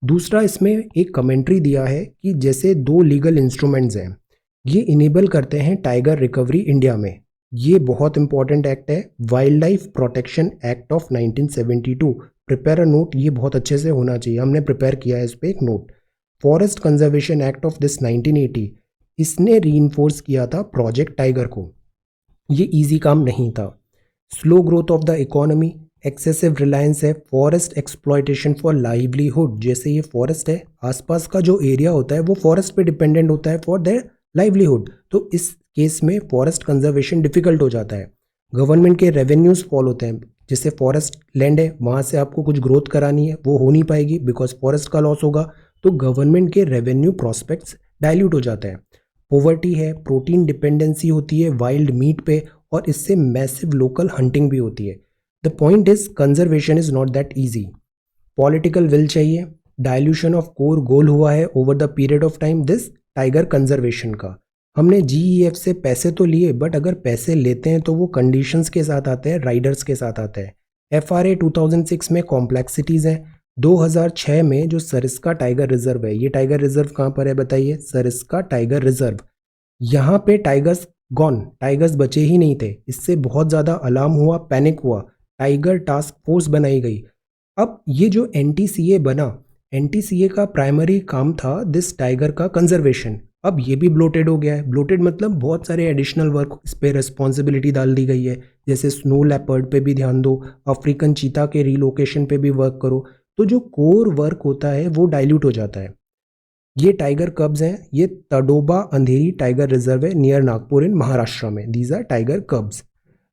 दूसरा, इसमें एक कमेंट्री दिया है कि जैसे 2 लीगल इंस्ट्रूमेंट्स हैं, ये इनेबल करते हैं टाइगर रिकवरी इंडिया में, ये बहुत इंपॉर्टेंट एक्ट है, wild life protection act of 1972, prepare a note, ये बहुत अच्छे से होना चाहिए, हमने प्रिपेयर किया है इस पर एक note. Forest conservation act of this 1980, इसने रीइंफोर्स किया था प्रोजेक्ट टाइगर को, ये इजी काम नहीं था। Slow growth of the economy, excessive Reliance है, फॉरेस्ट एक्सप्लॉयटेशन फॉर लाइवलीहुड, जैसे ये फॉरेस्ट है, आसपास का जो एरिया होता है वो फॉरेस्ट पे डिपेंडेंट होता है फॉर देयर लाइवलीहुड, तो इस केस में फॉरेस्ट कंजर्वेशन डिफिकल्ट हो जाता है। गवर्नमेंट के रेवेन्यूज़ फॉल होते हैं, जैसे फॉरेस्ट लैंड है वहाँ से आपको कुछ ग्रोथ करानी है वो हो नहीं पाएगी बिकॉज फॉरेस्ट का लॉस होगा, तो गवर्नमेंट के रेवेन्यू प्रॉस्पेक्ट्स डाइल्यूट हो जाते हैं। पॉवर्टी है, प्रोटीन डिपेंडेंसी होती है वाइल्ड मीट पे, और इससे मैसिव लोकल हंटिंग भी होती है। The point is conservation is not that easy, political will चाहिए, डायल्यूशन ऑफ कोर गोल हुआ है over the period of time this tiger conservation का। हमने GEF से पैसे तो लिए, बट अगर पैसे लेते हैं तो वो कंडीशंस के साथ आते हैं, राइडर्स के साथ आते हैं। FRA 2006 में कॉम्प्लेक्सिटीज़ हैं। 2006 में जो सरिस्का टाइगर रिजर्व है, ये टाइगर रिजर्व कहाँ पर है बताइए? Sariska tiger reserve. यहाँ पे टाइगर्स गॉन, टाइगर्स बचे ही नहीं थे। इससे बहुत ज़्यादा अलार्म हुआ, पैनिक हुआ, टाइगर टास्क फोर्स बनाई गई। अब ये जो NTCA बना, NTCA का प्राइमरी काम था दिस टाइगर का कंजर्वेशन। अब ये भी ब्लोटेड हो गया है। ब्लोटेड मतलब बहुत सारे एडिशनल वर्क इस पर रिस्पॉन्सिबिलिटी डाल दी गई है, जैसे स्नो लेपर्ड पे भी ध्यान दो, अफ्रीकन चीता के रिलोकेशन पे भी वर्क करो। तो जो कोर वर्क होता है वो डाइल्यूट हो जाता है। ये टाइगर कब्स हैं। ये तडोबा अंधेरी टाइगर रिजर्व है नियर नागपुर इन महाराष्ट्र में। These are tiger cubs.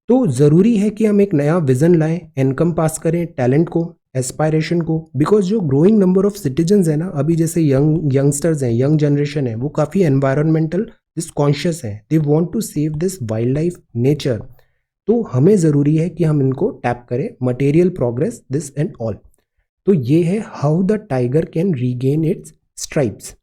तो ज़रूरी है कि हम एक नया विजन लाएं, इनकम पास करें टैलेंट को, एस्पायरेशन को, बिकॉज जो ग्रोइंग नंबर ऑफ सिटीजन्स है ना, अभी जैसे यंगस्टर्स हैं, यंग जनरेशन है, वो काफ़ी एनवायरमेंटल दिस कॉन्शियस हैं। They want to save this wildlife nature. तो हमें ज़रूरी है कि हम इनको टैप करें, material progress this and all. तो ये है how the tiger can regain its stripes.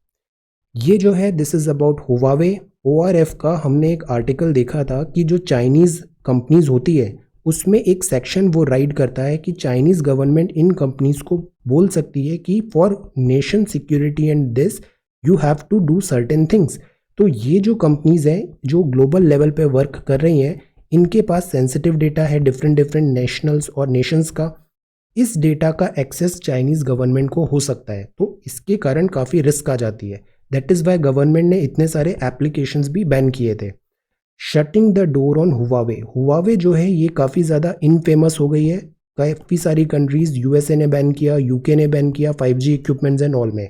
ये जो है this is about Huawei. ORF का हमने एक आर्टिकल देखा था कि जो चाइनीज़ कंपनीज होती है उसमें एक सेक्शन वो राइड करता है कि चाइनीज़ गवर्नमेंट इन कंपनीज को बोल सकती है कि for nation security and this you have to do certain things. तो ये जो कंपनीज हैं जो ग्लोबल लेवल पे वर्क कर रही हैं, इनके पास सेंसिटिव डेटा है डिफरेंट डिफरेंट नेशनल्स और नेशंस का। इस डेटा का एक्सेस चाइनीज़ गवर्नमेंट को हो सकता है, तो इसके कारण काफ़ी रिस्क आ जाती है। दैट इज़ वाई गवर्नमेंट ने इतने सारे एप्लीकेशंस भी बैन किए थे। Shutting the door on Huawei. Huawei जो है ये काफ़ी ज़्यादा इनफेमस हो गई है। काफ़ी सारी कंट्रीज़, USA ने बैन किया, UK ने बैन किया 5G इक्विपमेंट्स एंड ऑल में।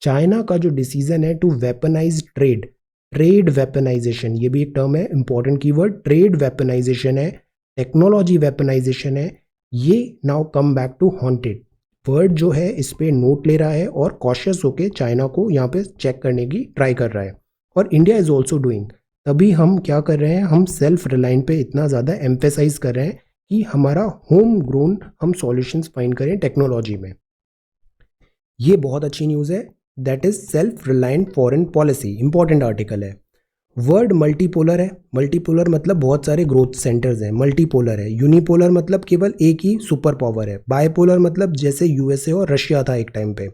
चाइना का जो डिसीजन है to weaponise trade, trade weaponisation, ये भी एक टर्म है, इंपॉर्टेंट कीवर्ड, ट्रेड वेपनाइजेशन है, टेक्नोलॉजी वेपनाइजेशन है, ये now come back to haunted. Word जो है इस पे नोट ले रहा है और कॉशियस होके चाइना को यहाँ पे चेक करने की ट्राई कर रहा है। और इंडिया इज ऑल्सो डूइंग। तभी हम क्या कर रहे हैं, हम सेल्फ रिलायंट पे इतना ज़्यादा एम्फेसाइज कर रहे हैं कि हमारा होम ग्रोन हम सॉल्यूशंस फाइंड करें टेक्नोलॉजी में। ये बहुत अच्छी न्यूज़ है। That is self reliant foreign policy, important article है। वर्ड मल्टीपोलर है। मल्टीपोलर मतलब बहुत सारे ग्रोथ सेंटर्स हैं। मल्टीपोलर है। यूनिपोलर मतलब केवल एक ही सुपर पावर है। बायपोलर मतलब जैसे USA और रशिया था एक टाइम पे।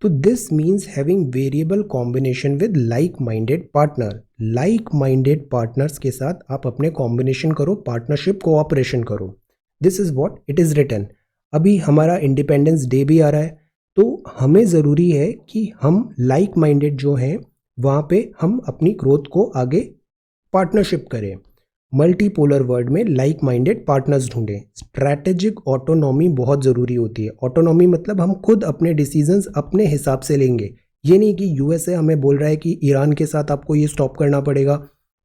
तो this means having variable combination with like minded partner. Like minded partners के साथ आप अपने कॉम्बिनेशन करो, पार्टनरशिप कोऑपरेशन करो। This is what it is written. अभी हमारा इंडिपेंडेंस डे भी आ रहा है, तो हमें ज़रूरी है कि हम लाइक माइंडेड जो हैं वहाँ पे हम अपनी ग्रोथ को आगे पार्टनरशिप करें। मल्टीपोलर वर्ल्ड में लाइक माइंडेड पार्टनर्स ढूंढें। स्ट्रैटेजिक ऑटोनॉमी बहुत ज़रूरी होती है। ऑटोनॉमी मतलब हम खुद अपने डिसीजंस अपने हिसाब से लेंगे। ये नहीं कि USA हमें बोल रहा है कि ईरान के साथ आपको ये स्टॉप करना पड़ेगा।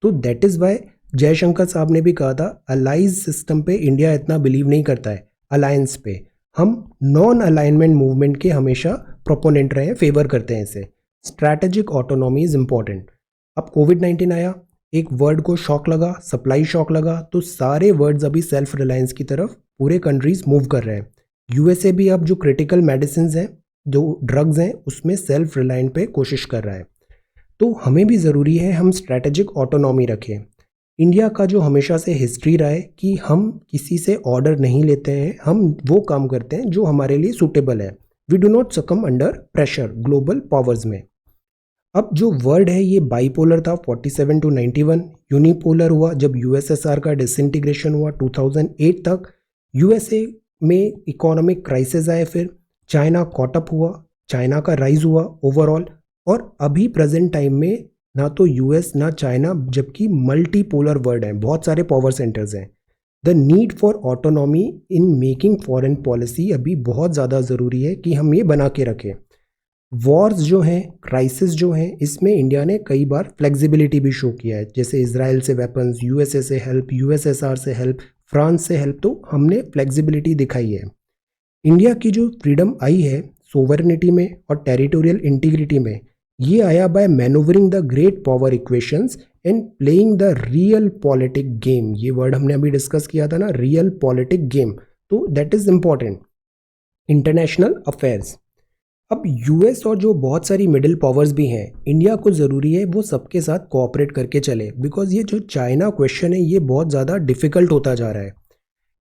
तो दैट इज़ वाई जयशंकर साहब ने भी कहा था अलाइज सिस्टम पे इंडिया इतना बिलीव नहीं करता है, अलायंस पे। हम नॉन अलाइनमेंट मूवमेंट के हमेशा प्रोपोनेंट रहे हैं, फेवर करते हैं इसे। Strategic autonomy is important. अब कोविड-19 आया, एक वर्ड को शॉक लगा, सप्लाई शॉक लगा, तो सारे वर्ड्स अभी सेल्फ रिलायंस की तरफ पूरे कंट्रीज मूव कर रहे हैं। USA भी अब जो क्रिटिकल मेडिसिन हैं, जो ड्रग्स हैं, उसमें सेल्फ रिलायंट पे कोशिश कर रहा है। तो हमें भी ज़रूरी है हम स्ट्रैटेजिक ऑटोनॉमी रखें। इंडिया का जो हमेशा से हिस्ट्री रहा है कि हम किसी से ऑर्डर नहीं लेते हैं, हम वो काम करते हैं जो हमारे लिए सूटेबल है। वी डू नॉट सकम अंडर प्रेशर ग्लोबल पावर्स में। अब जो वर्ड है ये बाईपोलर था 47 to 91, यूनिपोलर हुआ जब USSR का डिसइंटीग्रेशन हुआ 2008 तक। USA में इकोनॉमिक क्राइसिस आए, फिर चाइना कॉटअप हुआ, चाइना का राइज हुआ ओवरऑल। और अभी प्रेजेंट टाइम में ना तो US ना चाइना, जबकि मल्टीपोलर वर्ल्ड है, बहुत सारे पावर सेंटर्स हैं। The need for autonomy in making foreign policy अभी बहुत ज़्यादा ज़रूरी है कि हम ये बना के रखें। वॉर्स जो हैं, क्राइसिस जो हैं, इसमें इंडिया ने कई बार फ्लेक्सिबिलिटी भी शो किया है, जैसे इसराइल से वेपन्स, USA से हेल्प, USSR से हेल्प, फ्रांस से हेल्प, तो हमने फ्लेक्सिबिलिटी दिखाई है। इंडिया की जो फ्रीडम आई है सोवरेनिटी में और टेरिटोरियल इंटीग्रिटी में, ये आया by maneuvering the great power equations and playing the realpolitik game. ये वर्ड हमने अभी डिस्कस किया था ना, रियल पॉलिटिक गेम। तो that is important. International affairs. अब यूएस और जो बहुत सारी मिडिल पावर्स भी हैं, इंडिया को ज़रूरी है वो सबके साथ कोऑपरेट करके चले, बिकॉज ये जो चाइना क्वेश्चन है ये बहुत ज़्यादा डिफ़िकल्ट होता जा रहा है।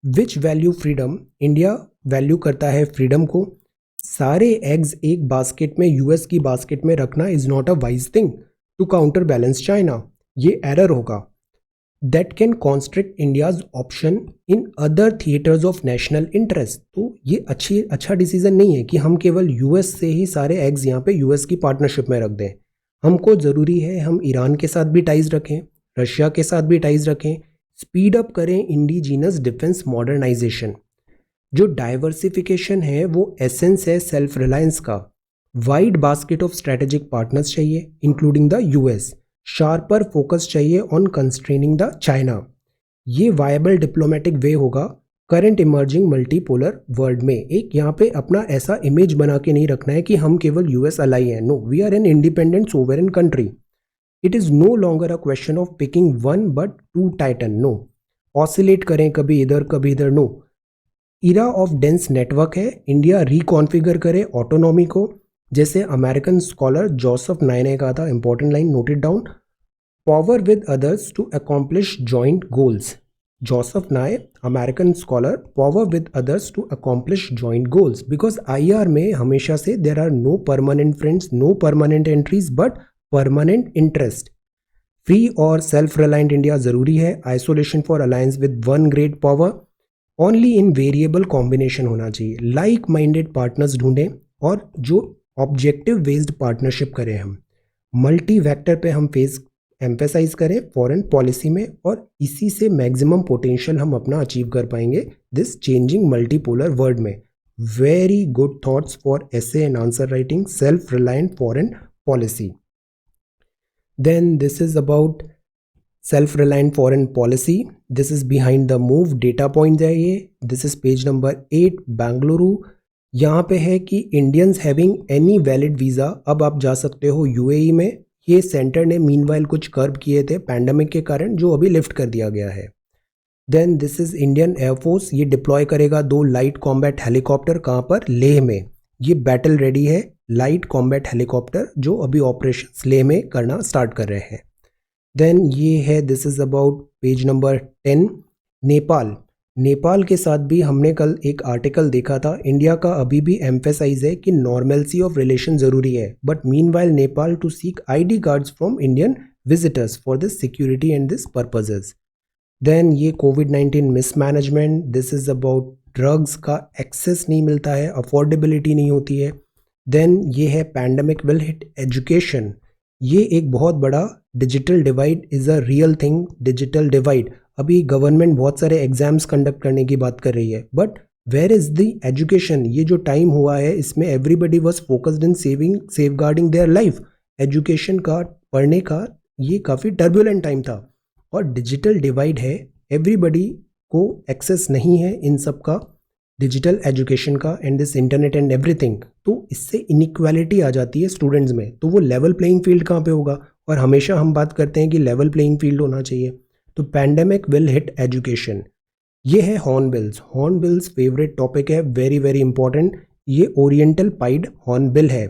Which value freedom? India value करता है फ्रीडम को। सारे एग्स एक बास्केट में, यूएस की बास्केट में रखना is not a wise thing to counterbalance China. ये एरर होगा। That can constrict India's option in other theatres of national interest. तो ये अच्छा डिसीजन नहीं है कि हम केवल यूएस से ही सारे एग्स यहाँ पे यूएस की पार्टनरशिप में रख दें। हमको ज़रूरी है हम ईरान के साथ भी टाइज रखें, रशिया के साथ भी टाइज रखें, स्पीड अप करें इंडिजीनस डिफेंस मॉडर्नाइजेशन। जो डाइवर्सिफिकेशन है वो एसेंस है सेल्फ रिलायंस का। Wide basket of strategic partners चाहिए including the US. Sharper focus चाहिए ऑन कंस्ट्रेनिंग द चाइना। ये वायबल डिप्लोमेटिक वे होगा करंट इमर्जिंग मल्टीपोलर वर्ल्ड में। एक यहाँ पे अपना ऐसा इमेज बना के नहीं रखना है कि हम केवल यूएस अलाई हैं। No, we are an independent sovereign country. It is no longer a question of picking one but two titan. No, oscillate करें कभी इधर कभी इधर। No, era of dense network है। इंडिया रिकॉन्फिगर करे ऑटोनॉमी को। जैसे अमेरिकन स्कॉलर जोसेफ नाय ने कहा था, important line, note it down, power with others to accomplish joint goals. Joseph Nye, American scholar, power with others to accomplish joint goals. Because IR में हमेशा से there are no permanent friends, no permanent entries, but permanent interest. Free और सेल्फ रिलायंट इंडिया जरूरी है। Isolation for alliance with one great power only in variable combination होना चाहिए। लाइक माइंडेड पार्टनर्स ढूंढें और जो ऑब्जेक्टिव बेस्ड पार्टनरशिप करें। हम मल्टी वेक्टर पे हम फेस एम्फेसाइज करें फॉरेन पॉलिसी में, और इसी से मैक्सिमम पोटेंशियल हम अपना अचीव कर पाएंगे दिस चेंजिंग मल्टीपोलर वर्ल्ड में। Very good thoughts for essay and answer writing, self reliant foreign policy. Then this is about self reliant foreign policy. This is behind the move, data point है ये। This is page number 8, Bengaluru. यहाँ पे है कि Indians having any valid visa, अब आप जा सकते हो यूएई में। ये सेंटर ने मीनवाइल कुछ कर्ब किए थे पैंडमिक के कारण, जो अभी लिफ्ट कर दिया गया है। Then this is Indian air force, ये डिप्लॉय करेगा 2 लाइट कॉम्बैट हेलीकॉप्टर। कहाँ पर? लेह में। ये बैटल रेडी है लाइट कॉम्बैट हेलीकॉप्टर, जो अभी ऑपरेशन लेह में करना स्टार्ट कर रहे हैं। देन ये है, this is about page number 10, Nepal. Nepal के साथ भी हमने कल एक आर्टिकल देखा था। इंडिया का अभी भी एम्फेसाइज है कि नॉर्मलसी ऑफ रिलेशन ज़रूरी है, but meanwhile Nepal to seek ID cards from Indian visitors for this security and this purposes. Then ये कोविड-19 mismanagement, this is about drugs का एक्सेस नहीं मिलता है, अफोर्डेबिलिटी नहीं होती है। देन ये है पैंडमिक विल हिट एजुकेशन। ये एक बहुत बड़ा digital divide is a real thing. Digital divide, अभी गवर्नमेंट बहुत सारे एग्जाम्स कंडक्ट करने की बात कर रही है, but where is the education? ये जो टाइम हुआ है इसमें everybody was focused in safeguarding their life. Education का, पढ़ने का ये काफ़ी टर्बुलेंट टाइम था, और डिजिटल डिवाइड है। एवरीबडी को एक्सेस नहीं है इन सब का, डिजिटल एजुकेशन का, and this internet and everything. तो इससे इनइक्वालिटी आ जाती है स्टूडेंट्स में। तो वो लेवल प्लेइंग फील्ड कहाँ पे होगा? और हमेशा हम बात करते हैं कि लेवल प्लेइंग फील्ड होना चाहिए। तो पैंडेमिक विल हिट एजुकेशन। ये है हॉर्नबिल्स। हॉर्नबिल्स फेवरेट टॉपिक है, वेरी वेरी इंपॉर्टेंट। ये ओरिएंटल पाइड हॉर्नबिल है।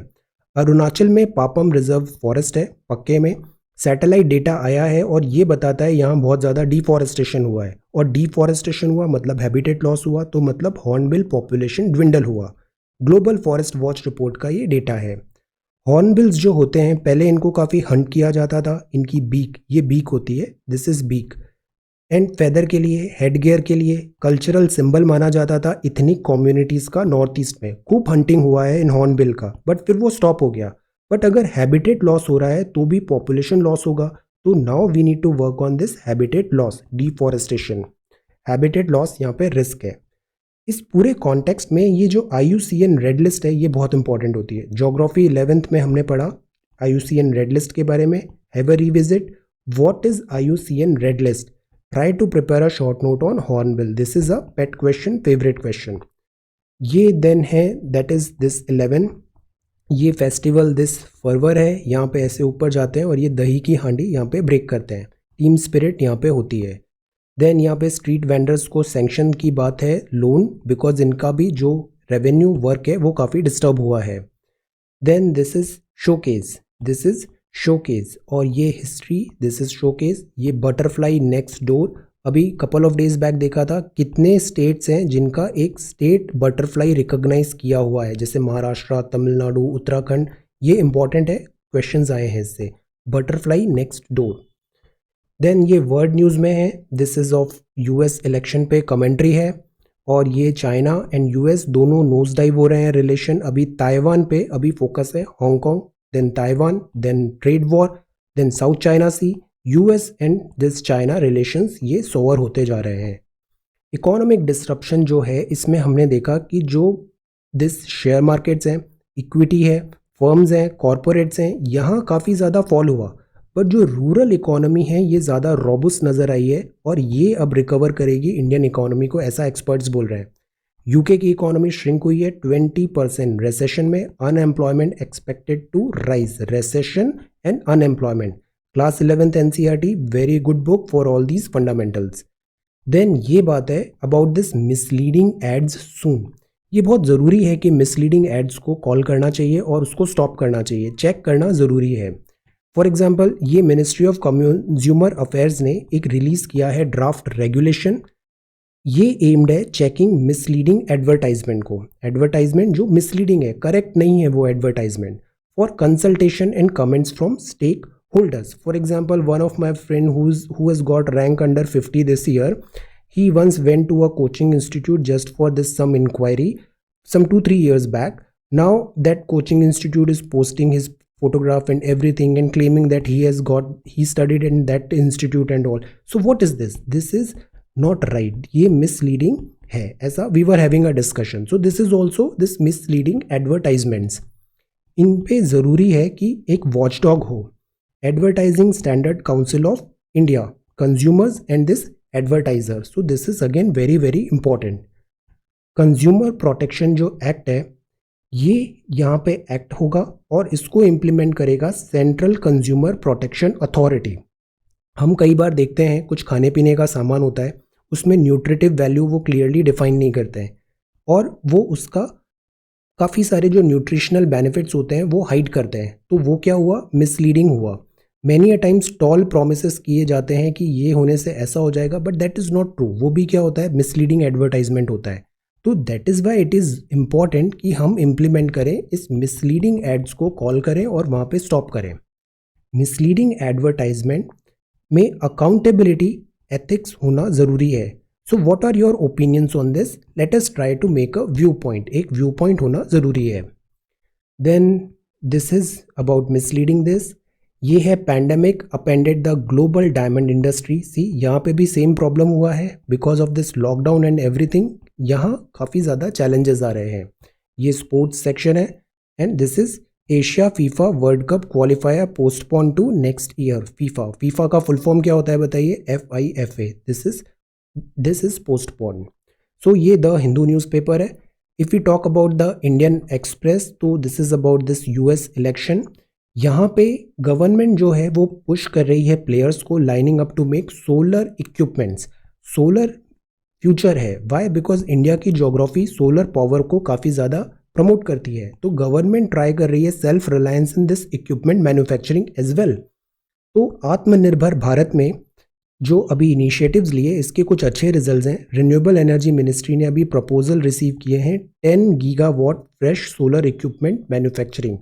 अरुणाचल में पापम रिजर्व फॉरेस्ट है, पक्के में। सैटेलाइट डेटा आया है और ये बताता है यहाँ बहुत ज़्यादा डिफॉरेस्टेशन हुआ है, और डिफॉरेस्टेशन हुआ मतलब हैबिटेट लॉस हुआ, तो मतलब हॉर्नबिल पॉपुलेशन ड्विंडल हुआ। ग्लोबल फॉरेस्ट वॉच रिपोर्ट का ये डेटा है। हॉर्नबिल्स जो होते हैं, पहले इनको काफ़ी हंट किया जाता था। इनकी बीक, ये बीक होती है, this is beak. And feather के लिए, हेड गियर के लिए कल्चरल सिंबल माना जाता था इथनिक कम्युनिटीज़ का। नॉर्थ ईस्ट में खूब हंटिंग हुआ है इन हॉर्नबिल का, बट फिर वो स्टॉप हो गया। बट अगर हैबिटेट लॉस हो रहा है तो भी पॉपुलेशन लॉस होगा। तो now we need to work on this habitat loss, deforestation. Habitat loss यहाँ पे रिस्क है। इस पूरे कॉन्टेक्स्ट में ये जो IUCN रेड लिस्ट है ये बहुत इंपॉर्टेंट होती है। ज्योग्राफी 11th में हमने पढ़ा IUCN रेड लिस्ट के बारे में। Have a revisit, what is IUCN red list? Try to prepare a short note on hornbill. This is a pet question, favourite question. ये देन है, दैट इज दिस 11। ये फेस्टिवल दिस फरवर है। यहाँ पे ऐसे ऊपर जाते हैं और ये दही की हांडी यहाँ पे ब्रेक करते हैं। टीम स्पिरिट यहाँ पे होती है। देन यहाँ पे स्ट्रीट वेंडर्स को सैंक्शन की बात है, लोन, बिकॉज इनका भी जो रेवेन्यू वर्क है वो काफ़ी डिस्टर्ब हुआ है। देन दिस इज शोकेस और ये हिस्ट्री, दिस इज शोकेस। ये बटरफ्लाई नेक्स्ट डोर, अभी कपल ऑफ डेज बैक देखा था कितने स्टेट्स हैं जिनका एक स्टेट बटरफ्लाई रिकॉग्नाइज किया हुआ है, जैसे महाराष्ट्र, तमिलनाडु, उत्तराखंड। ये इंपॉर्टेंट है, क्वेश्चंस आए हैं इससे। Butterfly next door. देन ये वर्ल्ड न्यूज़ में है, this is of US election पे कमेंट्री है। और ये चाइना एंड यूएस दोनों नोज डाइव हो रहे हैं रिलेशन। अभी ताइवान पे अभी फोकस है, Hong Kong, then Taiwan, then trade war, then south China sea, US and this China relations ये सोवर होते जा रहे हैं। इकोनॉमिक डिसरप्शन जो है इसमें हमने देखा कि जो दिस शेयर मार्केट्स हैं, इक्विटी है, फर्म्स हैं, कॉरपोरेट्स हैं, यहाँ काफ़ी ज़्यादा फॉल हुआ। पर जो रूरल इकोनॉमी है ये ज़्यादा रोबस्ट नज़र आई है और ये अब रिकवर करेगी इंडियन इकोनॉमी को, ऐसा एक्सपर्ट्स बोल रहे हैं। यूके की इकोनॉमी श्रिंक हुई है 20% रेसेशन में, unemployment expected to rise, recession and unemployment. Class 11th NCERT, very good book for all these fundamentals. Then ये बात है about this misleading ads soon. ये बहुत ज़रूरी है कि मिसलीडिंग एड्स को कॉल करना चाहिए और उसको स्टॉप करना चाहिए, चेक करना ज़रूरी है। फॉर एग्जांपल ये मिनिस्ट्री ऑफ कंज्यूमर अफेयर्स ने एक रिलीज़ किया है ड्राफ्ट रेगुलेशन। ये एम्ड है चेकिंग मिसलीडिंग एडवर्टाइजमेंट को, एडवर्टाइजमेंट जो मिसलीडिंग है, करेक्ट नहीं है वो advertisement, for consultation and comments from stake holders. For example, one of my friend who has got rank under 50 this year, he once went to a coaching institute just for this some inquiry some 2-3 years back. Now that coaching institute is posting his photograph and everything and claiming that he studied in that institute and all. So what is this? This is not right. ये misleading है, ऐसा we were having a discussion. So this is also this misleading advertisements. इन पे ज़रूरी है कि एक वॉचडॉग हो, advertising standard council of India, consumers and this advertiser. So this is again very very important. Consumer protection जो एक्ट है ये यहाँ पे एक्ट होगा और इसको इम्प्लीमेंट करेगा सेंट्रल कंज्यूमर प्रोटेक्शन अथॉरिटी। हम कई बार देखते हैं कुछ खाने पीने का सामान होता है उसमें न्यूट्रिटिव वैल्यू वो क्लियरली डिफाइन नहीं करते हैं और वो उसका काफ़ी सारे जो न्यूट्रिशनल बेनिफिट्स होते हैं वो हाइड करते हैं। तो वो क्या हुआ, मिसलीडिंग हुआ। Many a times tall promises किए जाते हैं कि ये होने से ऐसा हो जाएगा, but that is not true. वो भी क्या होता है, मिसलीडिंग एडवर्टाइजमेंट होता है। तो that is why it is important कि हम इम्प्लीमेंट करें, इस मिसलीडिंग एड्स को कॉल करें और वहाँ पे स्टॉप करें। मिसलीडिंग एडवर्टाइजमेंट में अकाउंटेबिलिटी, एथिक्स होना ज़रूरी है। So what are your opinions on this? Let us try to make a viewpoint. एक व्यू पॉइंट होना ज़रूरी है। Then this is about misleading this. ये है pandemic upended the global diamond industry. See यहाँ पे भी सेम प्रॉब्लम हुआ है because of this lockdown and everything. यहाँ काफ़ी ज़्यादा चैलेंजेस आ रहे हैं। ये स्पोर्ट्स सेक्शन है and this is Asia FIFA World Cup qualifier postpone to next year. FIFA का फुल फॉर्म क्या होता है बताइए? FIFA। This is postpone. So ये द हिंदू न्यूज़पेपर है। If you talk about the Indian Express तो this is about this US election. यहाँ पे गवर्नमेंट जो है वो पुश कर रही है प्लेयर्स को lining up to make solar equipments. Solar future है। वाई? बिकॉज इंडिया की ज्योग्राफी सोलर पावर को काफ़ी ज़्यादा प्रमोट करती है। तो गवर्नमेंट ट्राई कर रही है self reliance in this equipment manufacturing as well. तो आत्मनिर्भर भारत में जो अभी इनिशिएटिव्स लिए इसके कुछ अच्छे रिजल्ट्स हैं। रिन्यूएबल एनर्जी मिनिस्ट्री ने अभी प्रपोजल रिसीव किए हैं 10 gigawatt fresh solar equipment manufacturing.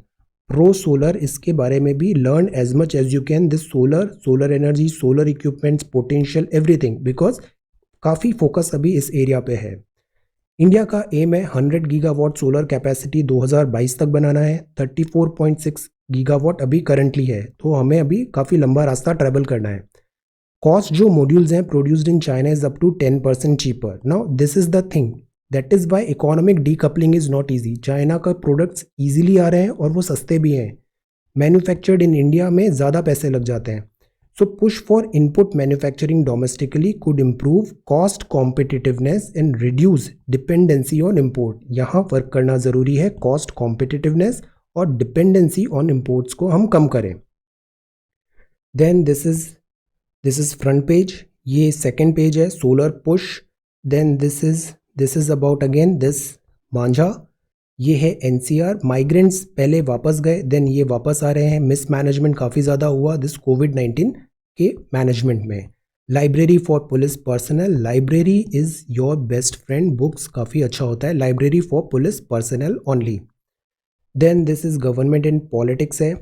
Pro solar, इसके बारे में भी learn as much as you can this solar energy, solar equipments, potential, everything, because काफ़ी फोकस अभी इस एरिया पे है। इंडिया का एम है 100 गीगावाट सोलर कैपेसिटी 2022 तक बनाना है। 34.6 गीगावाट अभी करंटली है, तो हमें अभी काफ़ी लंबा रास्ता ट्रैवल करना है। कॉस्ट जो मॉड्यूल्स हैं produced in China is up to 10% cheaper. Now this is the thing, that is why economic decoupling is not easy. China का प्रोडक्ट्स ईजिली आ रहे हैं और वो सस्ते भी हैं। मैन्युफैक्चर्ड इन इंडिया में ज़्यादा पैसे लग जाते हैं। So push for input manufacturing domestically could improve cost competitiveness and reduce dependency on import. यहाँ वर्क करना ज़रूरी है। कॉस्ट कॉम्पिटिटिवनेस और डिपेंडेंसी ऑन इम्पोर्ट्स को हम कम करें। Then this is front page. ये सेकेंड पेज है, solar push. Then this is about again this मांझा। ये है एनसीआर, माइग्रेंट्स पहले वापस गए देन ये वापस आ रहे हैं, मिसमैनेजमेंट काफ़ी ज़्यादा हुआ दिस कोविड-19 के मैनेजमेंट में। Library for police personal, library is your best friend, books काफ़ी अच्छा होता है, library for police personal only. Then this is government and politics है,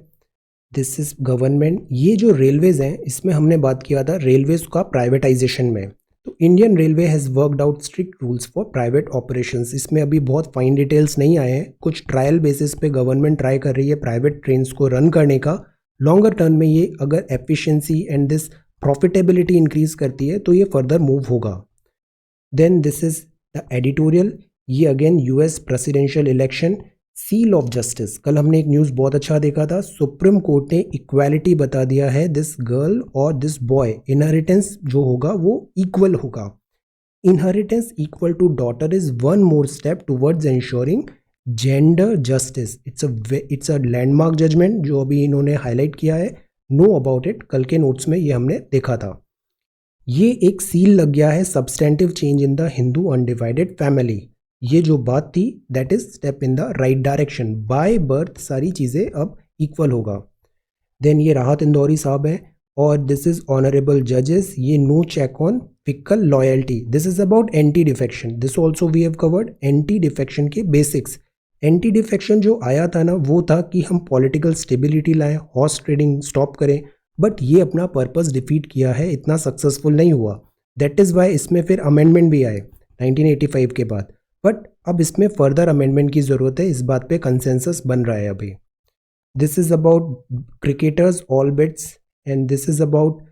दिस इज़ गवर्नमेंट। ये जो रेलवेज़ हैं इसमें हमने बात किया था रेलवेज़ का प्राइवेटाइजेशन में। तो Indian railway has worked out strict rules for private operations, इसमें अभी बहुत फाइन डिटेल्स नहीं आए हैं, कुछ ट्रायल बेसिस पे गवर्नमेंट ट्राई कर रही है प्राइवेट ट्रेन्स को रन करने का। लॉन्गर टर्म में ये अगर efficiency and this profitability increase करती है तो ये फर्दर मूव होगा। Then this is the editorial, ये again US presidential election, seal of justice. कल हमने एक न्यूज़ बहुत अच्छा देखा था, सुप्रीम कोर्ट ने इक्वालिटी बता दिया है, दिस गर्ल और दिस बॉय इनहेरिटेंस जो होगा वो इक्वल होगा। Inheritance equal to daughter is one more step towards ensuring gender justice. It's a landmark judgment जो अभी इन्होंने हाईलाइट किया है, नो अबाउट इट, कल के नोट्स में ये हमने देखा था। ये एक सील लग गया है, substantive change in the Hindu undivided family. ये जो बात थी that is step in the right direction, by birth सारी चीज़ें अब इक्वल होगा। देन ये राहत इंदौरी साहब हैं और दिस इज ऑनरेबल जजेस, ये no check on fickle loyalty, this is about anti defection, this also we have covered anti defection के बेसिक्स। एंटी डिफेक्शन जो आया था ना वो था कि हम पॉलिटिकल स्टेबिलिटी लाएं, हॉर्स ट्रेडिंग स्टॉप करें, बट ये अपना पर्पस डिफीट किया है, इतना सक्सेसफुल नहीं हुआ। दैट इज़ वाई इसमें फिर अमेंडमेंट भी आए 1985 के बाद, बट अब इसमें फर्दर अमेंडमेंट की ज़रूरत है, इस बात पे कंसेंसस बन रहा है अभी। This is about cricketers all bits and this is about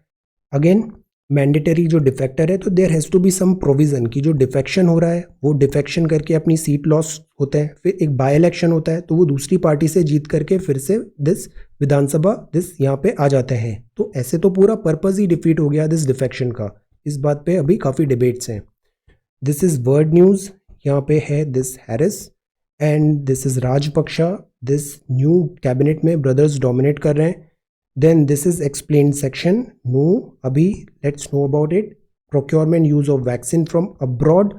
again mandatory जो डिफेक्टर है तो there has to be some provision कि जो डिफेक्शन हो रहा है वो डिफेक्शन करके अपनी सीट लॉस होते हैं, फिर एक बाय इलेक्शन होता है तो वो दूसरी पार्टी से जीत करके फिर से दिस विधानसभा दिस यहाँ पे आ जाते हैं। तो ऐसे तो पूरा पर्पज़ ही डिफीट हो गया दिस डिफेक्शन का, इस बात पे अभी काफ़ी डिबेट्स हैं। दिस इज़ वर्ल्ड न्यूज़, यहाँ पे है this Harris and this is Rajapaksa, this new cabinet में ब्रदर्स डोमिनेट कर रहे हैं। Then this is explain section, no अभी let's know about it. Procurement use of vaccine from abroad,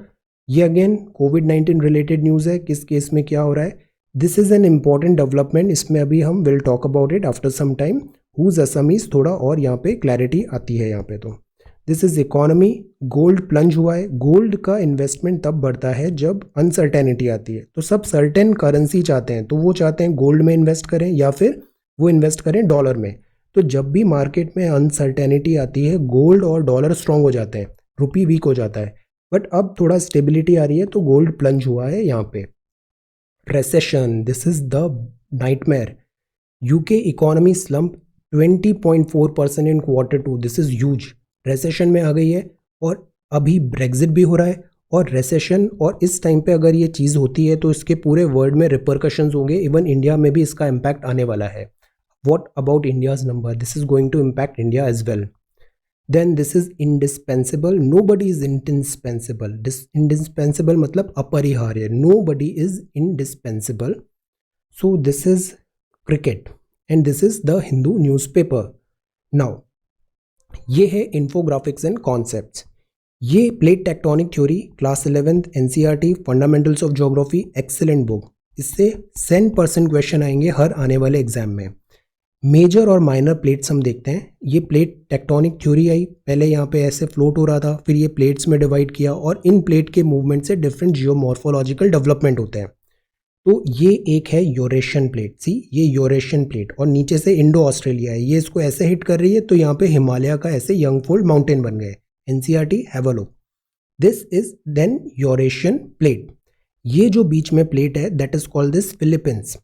ये अगेन कोविड-19 रिलेटेड न्यूज़ है, किस केस में क्या हो रहा है। This is an important development, इसमें अभी हम will talk about it after some time. Who's Assamese थोड़ा और यहाँ पे क्लैरिटी आती है यहाँ पे। तो this is economy, gold plunge हुआ है, गोल्ड का इन्वेस्टमेंट तब बढ़ता है जब अनसर्टेनिटी आती है, तो सब सर्टेन करेंसी चाहते हैं तो वो चाहते हैं गोल्ड में इन्वेस्ट करें या फिर वो इन्वेस्ट करें डॉलर में। तो जब भी मार्केट में अनसर्टेनिटी आती है गोल्ड और डॉलर स्ट्रॉन्ग हो जाते हैं, रुपी वीक हो जाता है, बट अब थोड़ा स्टेबिलिटी आ रही है तो गोल्ड प्लंज हुआ है यहाँ पे। Recession, this is the nightmare, UK economy slump 20.4% in Q2, this is huge, recession में आ गई है और अभी ब्रेग्जिट भी हो रहा है और रेसेशन, और इस टाइम पे अगर ये चीज़ होती है तो इसके पूरे वर्ल्ड में रिपरकशंस होंगे, इवन इंडिया में भी इसका इम्पैक्ट आने वाला है। What about India's number? This is going to impact India as well. Then this is indispensable. Nobody is indispensable. Indispensable मतलब अपरिहार्य. Nobody is indispensable. So this is cricket and this is the Hindu newspaper. Now ये है infographics and concepts. ये plate tectonic theory class 11th NCERT fundamentals of geography, excellent book, इससे 100% क्वेश्चन आएंगे हर आने वाले एग्जाम में। मेजर और माइनर प्लेट्स हम देखते हैं। ये प्लेट टेक्टोनिक थ्योरी आई, पहले यहाँ पे ऐसे फ्लोट हो रहा था, फिर ये प्लेट्स में डिवाइड किया और इन प्लेट के मूवमेंट से डिफरेंट जियोमॉर्फोलॉजिकल डेवलपमेंट होते हैं। तो ये एक है यूरेशियन प्लेट, सी ये यूरेशियन प्लेट, और नीचे से इंडो ऑस्ट्रेलिया है, ये इसको ऐसे हिट कर रही है तो यहाँ पे हिमालय का ऐसे यंगफोल्ड माउंटेन बन गए। NCERT have a look, this is then Eurasian plate. ये जो बीच में प्लेट है that is called this Philippines.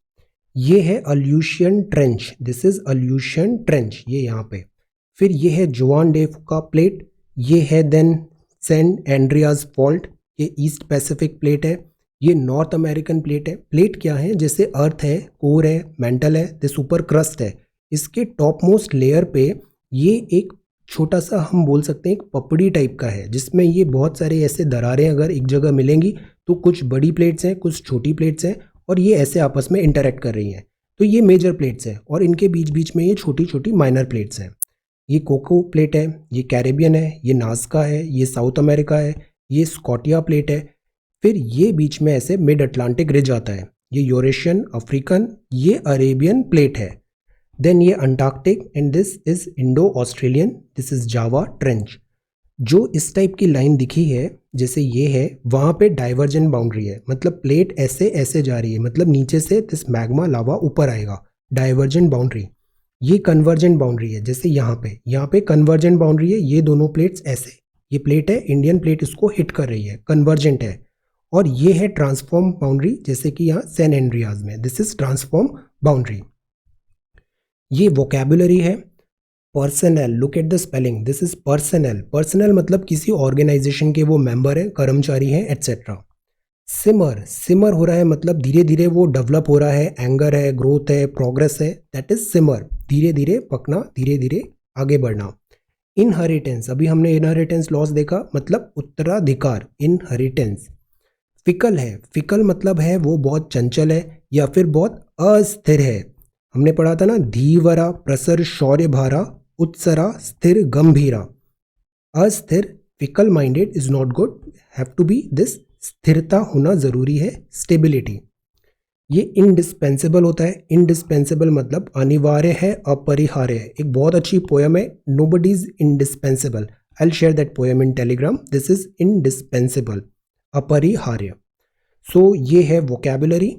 ये है Aleutian trench, this is Aleutian trench, ये यहाँ पे। फिर ये है जुआन डे का प्लेट, ये है देन सेंट एंड्रियाज फॉल्ट, ये ईस्ट पैसिफिक प्लेट है, ये नॉर्थ अमेरिकन प्लेट है। प्लेट क्या है, जैसे अर्थ है, कोर है, मेंटल है, दिस ऊपर क्रस्ट है, इसके टॉप मोस्ट लेयर पे ये एक छोटा सा हम बोल सकते हैं एक पपड़ी टाइप का है, जिसमें ये बहुत सारे ऐसे दरारें अगर एक जगह मिलेंगी तो कुछ बड़ी प्लेट्स हैं, कुछ छोटी प्लेट्स हैं, और ये ऐसे आपस में इंटरेक्ट कर रही हैं। तो ये मेजर प्लेट्स हैं और इनके बीच बीच में ये छोटी छोटी माइनर प्लेट्स हैं। ये कोको प्लेट है, ये कैरेबियन है, ये नाज़का है, ये साउथ अमेरिका है, ये स्कॉटिया प्लेट है। फिर ये बीच में ऐसे मिड अटलांटिक रिज आता है, ये यूरेशियन, अफ्रीकन, ये अरेबियन प्लेट है. देन ये Antarctic and this is Indo Australian, this is Java trench. जो इस टाइप की लाइन दिखी है जैसे ये है, वहाँ पे डाइवर्जेंट बाउंड्री है, मतलब प्लेट ऐसे ऐसे जा रही है, मतलब नीचे से दिस मैग्मा लावा ऊपर आएगा, डाइवर्जेंट बाउंड्री. ये कन्वर्जेंट बाउंड्री है, जैसे यहाँ पे कन्वर्जेंट बाउंड्री है, ये दोनों प्लेट्स ऐसे, ये प्लेट है इंडियन प्लेट इसको हिट कर रही है, कन्वर्जेंट है. और ये है ट्रांसफॉर्म बाउंड्री, जैसे कि यहाँ सैन एंड्रियाज में, दिस इज ट्रांसफॉर्म बाउंड्री. ये वोकेबुलरी है. Personal, look at the spelling, this is personal. Personal मतलब किसी ऑर्गेनाइजेशन के वो मेंबर हैं, कर्मचारी हैं, एट्सेट्रा. सिमर, सिमर हो रहा है मतलब धीरे धीरे वो डेवलप हो रहा है, एंगर है, ग्रोथ है, प्रोग्रेस है, दैट इज सिमर. धीरे धीरे पकना, धीरे धीरे आगे बढ़ना. इनहेरिटेंस, अभी हमने इनहेरिटेंस लॉस देखा, मतलब उत्तराधिकार, इनहेरिटेंस. फिकल है, फिकल मतलब है वो बहुत चंचल है या फिर बहुत अस्थिर है. हमने पढ़ा था ना, धीवरा प्रसर शौर्य भारा उत्सरा स्थिर गंभीरा. अस्थिर, fickle minded is not good, have to be this, स्थिरता होना जरूरी है, स्टेबिलिटी. ये इंडिस्पेंसिबल होता है. इंडिस्पेंसिबल मतलब अनिवार्य है, अपरिहार्य है. एक बहुत अच्छी पोयम है, nobody is indispensable. I will share that poem in Telegram. This is indispensable, अपरिहार्य. सो ये है vocabulary.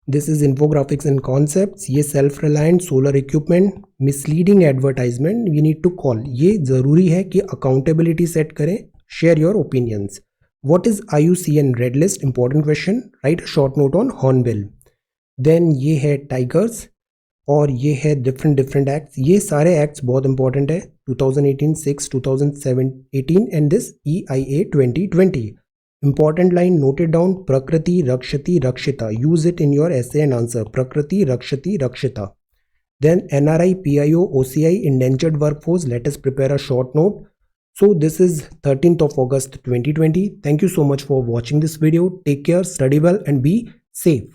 This is infographics and concepts. ये self reliant, solar equipment, misleading advertisement we need to call. ये ज़रूरी है कि अकाउंटेबिलिटी सेट करें. Share your opinions. What is IUCN red list, important question, write short note on hornbill. Then ये है टाइगर्स और ये है डिफरेंट एक्ट्स. ये सारे एक्ट्स बहुत इंपॉर्टेंट है. 2018 6, 2018 and this EIA 2020. Important line, note it down. Prakriti Rakshati Rakshita. Use it in your essay and answer. Prakriti Rakshati Rakshita. Then NRI, PIO, OCI, indentured workforce. Let us prepare a short note. So this is 13th of August 2020. Thank you so much for watching this video. Take care, study well and be safe.